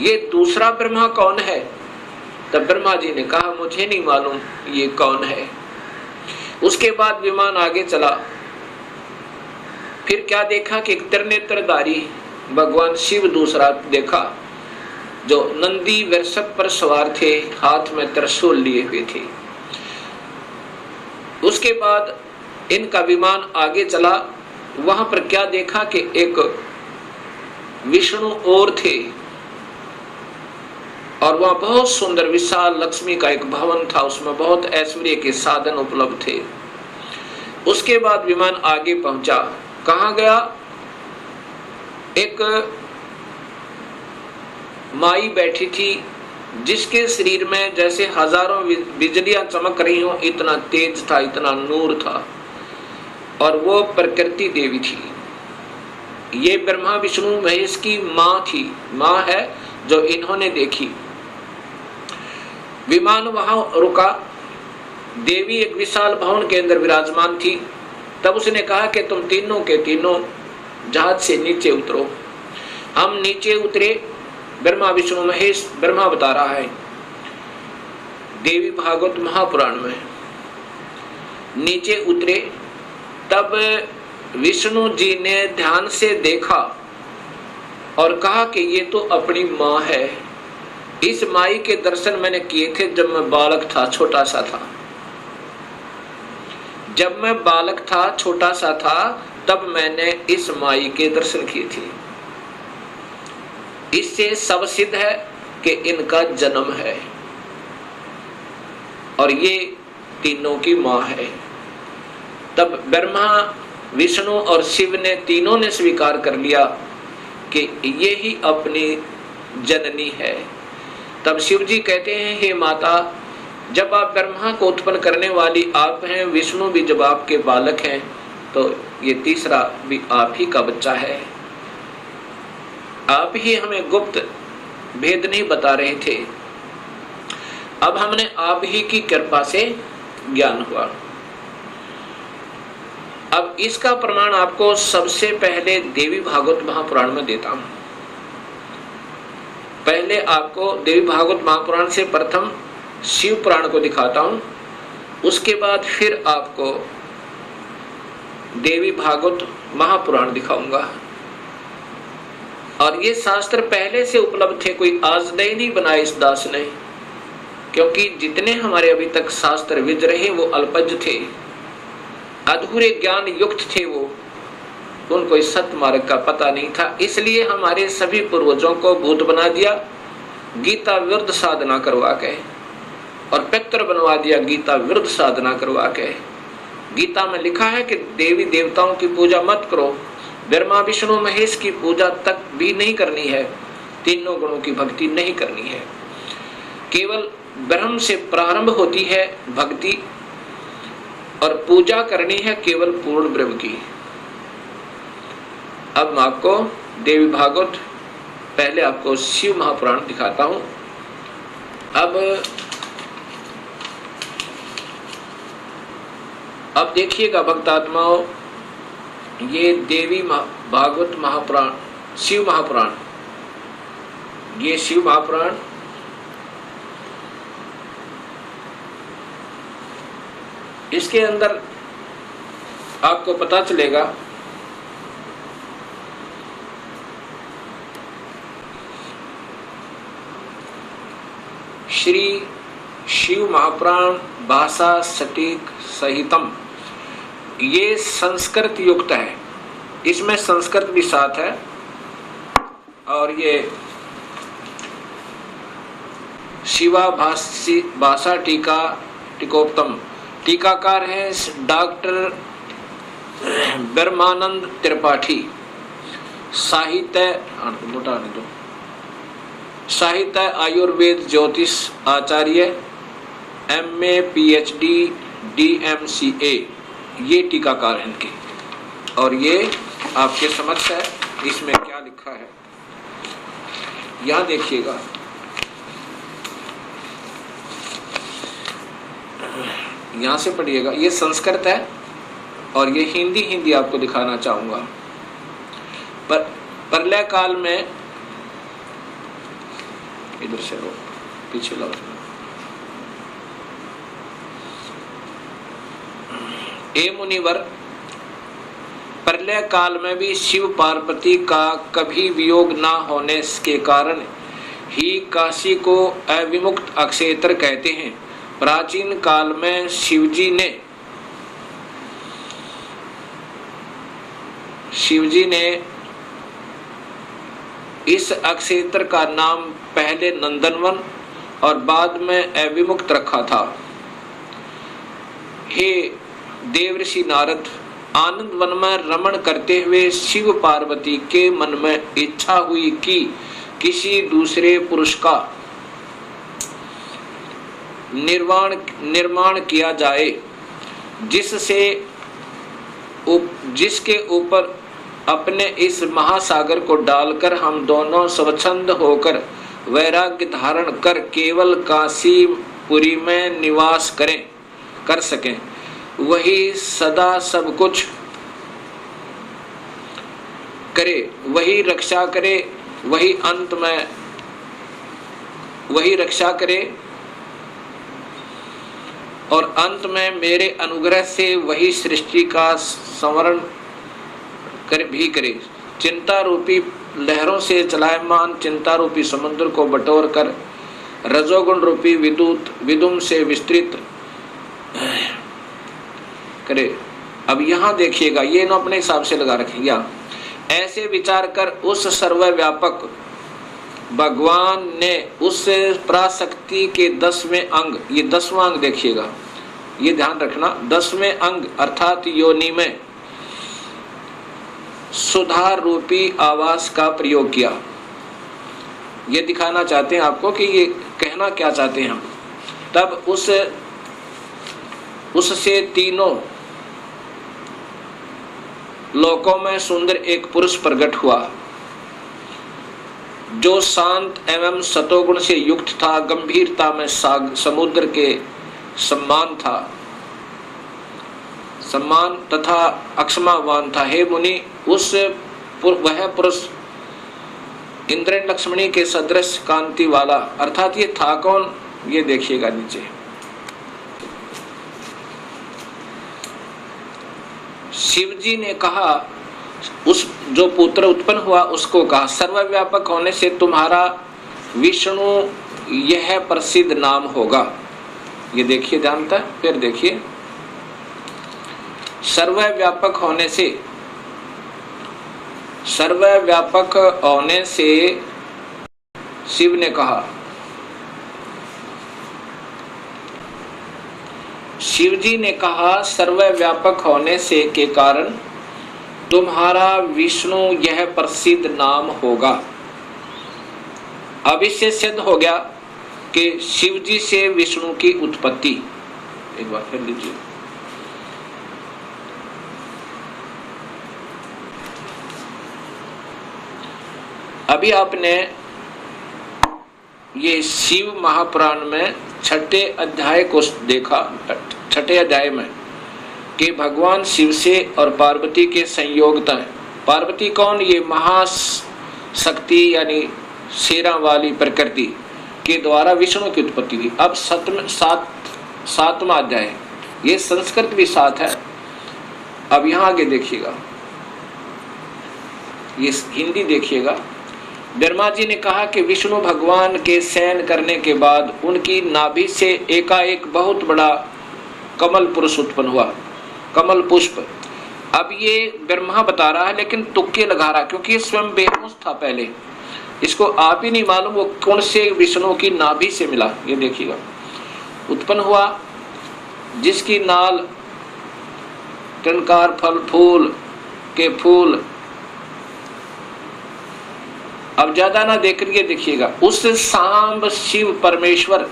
ये दूसरा ब्रह्मा कौन है? तब ब्रह्मा जी ने कहा, मुझे नहीं मालूम ये कौन है। उसके बाद विमान आगे चला। फिर क्या देखा कि एक त्रिनेत्रधारी भगवान शिव दूसरा देखा, जो नंदी वृषभ पर सवार थे, हाथ में त्रिशूल लिए हुए थे। उसके बाद इनका विमान आगे चला। वहां पर क्या देखा कि एक विष्णु और थे, और वहां बहुत सुंदर विशाल लक्ष्मी का एक भवन था, उसमें बहुत ऐश्वर्य के साधन उपलब्ध थे। उसके बाद विमान आगे पहुंचा। कहां गया? एक माई बैठी थी, जिसके शरीर में जैसे हजारों बिजलियां चमक रही हो, इतना तेज था, इतना नूर था, और वो प्रकृति देवी थी। ये ब्रह्मा, विष्णु, महेश की माँ थी, माँ है जो इन्होंने देखी। विमान वहां रुका। देवी एक विशाल भवन के अंदर विराजमान थी। तब उसने कहा कि तुम तीनों के तीनों जहाज से नीचे उतरो। हम नीचे उतरे। ब्रह्मा, विष्णु, महेश, ब्रह्मा बता रहा है देवी भागवत महापुराण में, नीचे उतरे। तब विष्णु जी ने ध्यान से देखा और कहा कि ये तो अपनी माँ है। इस माई के दर्शन मैंने किए थे जब मैं बालक था, छोटा सा था। जब मैं बालक था, छोटा सा था, तब मैंने इस माई के दर्शन किए थे। इससे सब सिद्ध है कि इनका जन्म है और ये तीनों की माँ है। तब ब्रह्मा, विष्णु और शिव ने तीनों ने स्वीकार कर लिया कि ये ही अपनी जननी है। तब शिव जी कहते हैं, हे माता, जब आप ब्रह्मा को उत्पन्न करने वाली आप हैं, विष्णु भी जब आपके बालक हैं, तो ये तीसरा भी आप ही का बच्चा है। आप ही हमें गुप्त भेद नहीं बता रहे थे, अब हमने आप ही की कृपा से ज्ञान हुआ। अब इसका प्रमाण आपको सबसे पहले देवी भागवत महापुराण में देता हूं। पहले आपको देवी भागवत महापुराण से प्रथम शिव पुराण को दिखाता हूं, उसके बाद फिर आपको देवी भागवत महापुराण दिखाऊंगा। और ये शास्त्र पहले से उपलब्ध थे, कोई आज नहीं बनाए इस दास ने, क्योंकि जितने हमारे अभी तक शास्त्र विद रहे वो अल्पज थे, अधूरे ज्ञान युक्त थे, वो उनको इस सत्य मार्ग का पता नहीं था। इसलिए हमारे सभी पूर्वजों को भूत बना दिया, गीता विरुद्ध साधना करवा के, और पितर बनवा दिया गीता विरुद्ध साधना करवा के। गीता में लिखा है कि देवी देवताओं की पूजा मत करो, ब्रह्मा विष्णु महेश की पूजा तक भी नहीं करनी है, तीनों गुणों की भक्ति नहीं करनी है, केवल ब्रह्म से प्रारंभ होती है भक्ति, और पूजा करनी है केवल पूर्ण ब्रह्म की। अब मैं आपको देवी भागवत, पहले आपको शिव महापुराण दिखाता हूं। अब देखिएगा भक्तात्माओं, ये देवी भागवत महापुराण, शिव महापुराण, ये शिव महापुराण इसके अंदर आपको पता चलेगा श्री शिव महापुराण भाषा सटीक सहितम, ये संस्कृत युक्त है, इसमें संस्कृत भी साथ है, और ये शिवा भाषा टीका टीकोत्तम, टीकाकार है डॉक्टर ब्रह्मानंद त्रिपाठी, साहित्य आयुर्वेद ज्योतिष आचार्य, MA PhD DMCA, ये टीकाकार हैं इनके, और ये आपके समक्ष है। इसमें क्या लिखा है यहाँ देखिएगा, यहाँ से पढ़िएगा। ये संस्कृत है और ये हिंदी आपको दिखाना चाहूंगा। पर प्रलय काल में, इधर से लो, पीछे लो, ए मुनिवर, प्रलय काल में भी शिव पार्वती का कभी वियोग ना होने के कारण ही काशी को अविमुक्त अक्षेत्र कहते हैं। प्राचीन काल में शिवजी ने इस अक्षेत्र का नाम पहले नंदनवन और बाद में अविमुक्त रखा था। हे देवर्षि नारद, आनंद वन में रमण करते हुए शिव पार्वती के मन में इच्छा हुई कि किसी दूसरे पुरुष का निर्माण किया जाए, जिसके ऊपर अपने इस महासागर को डालकर हम दोनों स्वच्छंद होकर वैराग्य धारण कर केवल काशीपुरी में निवास कर सकें। वही सदा सब कुछ करे, वही रक्षा करे, वही रक्षा करे, और अंत में मेरे अनुग्रह से वही सृष्टि का संवरण भी करे। चिंता रूपी लहरों से चलायमान चिंता रूपी समुद्र को बटोर कर रजोगुण रूपी विदुम से विस्तृत करे। अब यहाँ देखिएगा, ये ना अपने हिसाब से लगा रखेंगे। ऐसे विचार कर उस सर्वव्यापक भगवान ने उस पराशक्ति के 10वें अंग, ये 10वां अंग देखिएगा, ये ध्यान रखना, 10वें अंग अर्थात योनि में सुधार रूपी आवास का प्रयोग किया। ये दिखाना चाहते हैं आपको कि ये कहना क्या चाहते हैं हम। तब उससे तीनों लोकों में सुंदर एक पुरुष प्रकट हुआ, जो शांत एवं सतोगुण से युक्त था, गंभीरता में समुद्र के सम्मान तथा अक्षमावान था। हे मुनि, वह पुरुष इंद्र लक्ष्मणी के सदृश कांति वाला, अर्थात ये था कौन, ये देखिएगा नीचे। शिवजी ने कहा, जो पुत्र उत्पन्न हुआ उसको कहा सर्वव्यापक होने से तुम्हारा विष्णु यह प्रसिद्ध नाम होगा। ये देखिए ध्यान था, फिर देखिए सर्वव्यापक होने से, सर्वव्यापक होने से शिव ने कहा, शिव जी ने कहा सर्वव्यापक होने से के कारण तुम्हारा विष्णु यह प्रसिद्ध नाम होगा। अब इससे सिद्ध हो गया कि शिव जी से विष्णु की उत्पत्ति। एक बार फिर लीजिए, अभी आपने ये शिव महापुराण में छठे अध्याय को देखा। छठे अध्याय में कि भगवान शिव से और पार्वती के संयोगता है। पार्वती कौन? ये महाशक्ति यानी शेरा वाली प्रकृति के द्वारा विष्णु की उत्पत्ति हुई। अब सातवां अध्याय, ये संस्कृत भी साथ है। अब यहाँ आगे देखिएगा, ये हिंदी देखिएगा। ब्रह्मा जी ने कहा कि विष्णु भगवान के शयन करने के बाद उनकी नाभि से एकाएक बहुत बड़ा कमल पुरुष उत्पन्न हुआ, कमल पुष्प। अब ये ब्रह्मा बता रहा है लेकिन तुक्के लगा रहा, क्योंकि ये स्वयं बेहोश था पहले, इसको आप ही नहीं मालूम वो कौन से विष्णु की नाभि से मिला। ये देखिएगा, उत्पन्न हुआ जिसकी नाल टनकार फल फूल के फूल। अब ज्यादा ना देख रही है, देखिएगा उस सांब शिव परमेश्वर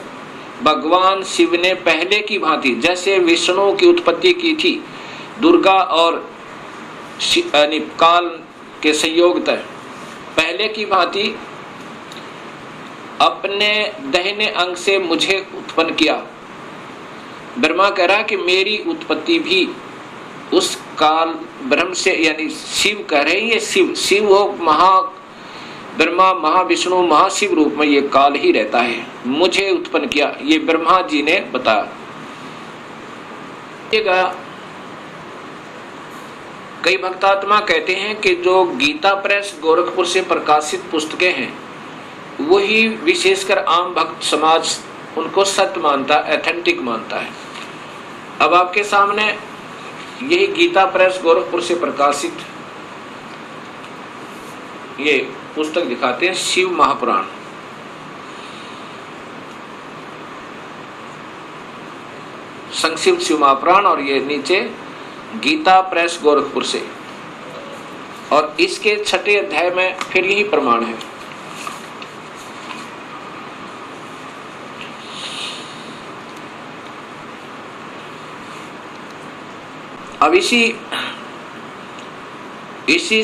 भगवान शिव ने पहले की भांति जैसे विष्णु की उत्पत्ति की थी दुर्गा और काल के संयोग तय, पहले की भांति अपने दाहिने अंग से मुझे उत्पन्न किया। ब्रह्मा कह रहा कि मेरी उत्पत्ति भी उस काल ब्रह्म से, यानी शिव कह रहे हैं, ये शिव हो महा ब्रह्मा महाविष्णु महाशिव रूप में ये काल ही रहता है, मुझे उत्पन्न किया। ये ब्रह्मा जी ने बताया। कई भक्तात्मा कहते हैं कि जो गीता प्रेस गोरखपुर से प्रकाशित पुस्तकें हैं वही विशेषकर आम भक्त समाज उनको सत्य मानता, एथेंटिक मानता है। अब आपके सामने यही गीता प्रेस गोरखपुर से प्रकाशित ये पुस्तक दिखाते हैं, शिव महापुराण। संक्षिप्त शिव महापुराण, और ये नीचे गीता प्रेस गोरखपुर से, और इसके छठे अध्याय में फिर यही प्रमाण है। अब इसी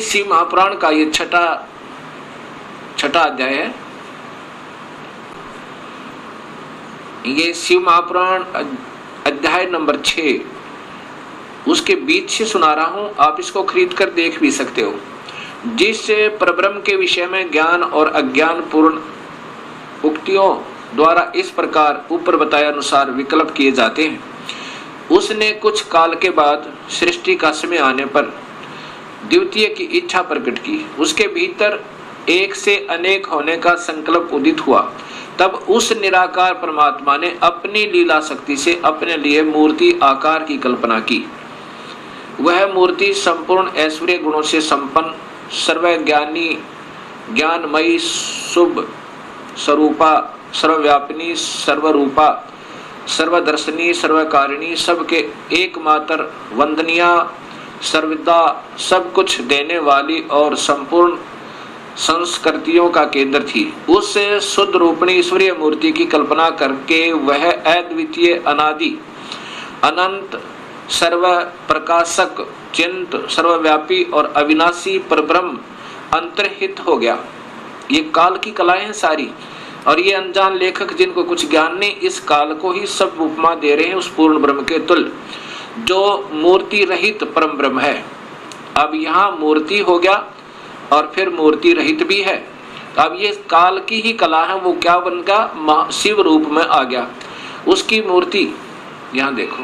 शिव महापुराण का ये छठा अध्याय है। ये शिव महापुराण अध्याय नंबर 6, उसके बीच से सुना रहा हूं, आप इसको खरीद कर देख भी सकते हो। जिस परब्रह्म के विषय में ज्ञान और अज्ञान पूर्ण उक्तियों द्वारा इस प्रकार ऊपर बताए अनुसार विकल्प किए जाते हैं, उसने कुछ काल के बाद सृष्टि का समय आने पर द्वितीय की इच्छा प्रकट की। उसके भीतर एक से अनेक होने का संकल्प उदित हुआ। तब उस निराकार परमात्मा ने अपनी लीला शक्ति से अपने लिए मूर्ति आकार की कल्पना की। वह मूर्ति संपूर्ण ऐश्वर्य गुणों से संपन्न, सर्वज्ञानी, ज्ञानमयी, शुभ स्वरूपा, सर्वव्यापिनी, सर्वरूपा, सर्वदर्शनी, सर्वकारिणी, सबके एकमात्र वंदनिया, सर्वदा सब कुछ देने वाली और संपूर्ण संस्कृतियों का केंद्र थी। उस शुद्ध रूपणी ईश्वरीय मूर्ति की कल्पना करके वह अद्वितीय, अनादि, अनंत, सर्व प्रकाशक, चिंत, सर्वव्यापी और अविनाशी परब्रह्म अंतर्हित हो गया। ये काल की कलाएं हैं सारी, और ये अनजान लेखक जिनको कुछ ज्ञान नहीं, इस काल को ही सब उपमा दे रहे हैं उस पूर्ण ब्रह्म के तुल्य जो मूर्ति रहित परम ब्रह्म है। अब यहाँ मूर्ति हो गया और फिर मूर्ति रहित भी है। अब ये काल की ही कला है, वो क्या बन गया? शिव रूप में आ गया। उसकी मूर्ति यहाँ देखो,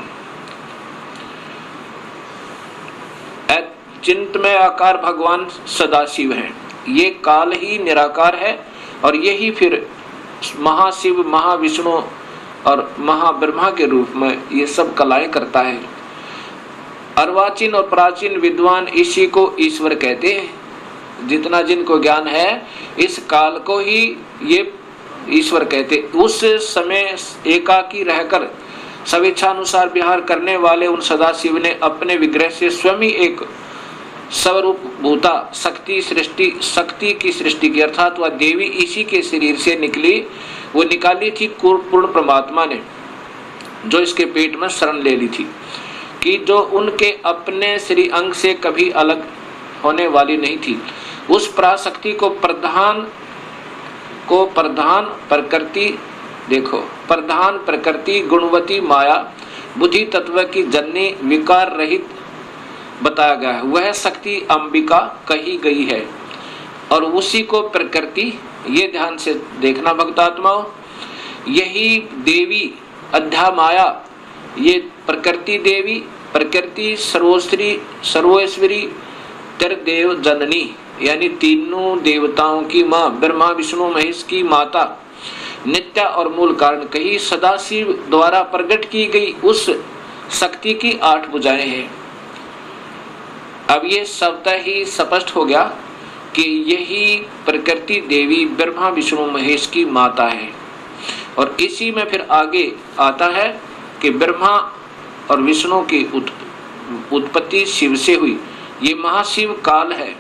चिंतमय आकार भगवान सदाशिव हैं। ये काल ही निराकार है और यही फिर महाशिव, महाविष्णु और महाब्रह्मा के रूप में ये सब कलाएं करता है। अर्वाचीन और प्राचीन विद्वान इसी को ईश्वर कहते हैं। जितना जिनको ज्ञान है इस काल को ही ये ईश्वर कहते। उस समय एकाकी रहकर स्वेच्छानुसार विहार करने वाले उन सदाशिव ने अपने विग्रह से स्वयं ही एक स्वरूप भूता शक्ति की सृष्टि की, अर्थात वह देवी इसी के शरीर से निकली, वो निकाली थी पूर्ण परमात्मा ने, जो इसके पेट में शरण ले ली थी, कि जो उनके अपने श्री अंग से कभी अलग होने वाली नहीं थी। उस पराशक्ति को प्रधान प्रकृति, देखो प्रधान प्रकृति गुणवती माया बुद्धि तत्व की जननी विकार रहित बताया गया है। वह शक्ति अंबिका कही गई है और उसी को प्रकृति, ये ध्यान से देखना भक्तात्माओं, यही देवी अध्या माया, ये प्रकृति देवी, प्रकृति सर्वोश्वरी त्रिदेव जननी, यानी तीनों देवताओं की माँ, ब्रह्मा विष्णु महेश की माता, नित्य और मूल कारण कही, सदाशिव द्वारा प्रकट की गई उस शक्ति की 8 भुजाएं हैं। अब ये शब्द ही स्पष्ट हो गया कि यही प्रकृति देवी ब्रह्मा विष्णु महेश की माता है। और इसी में फिर आगे आता है कि ब्रह्मा और विष्णु की उत्पत्ति शिव से हुई। ये महाशिव काल है।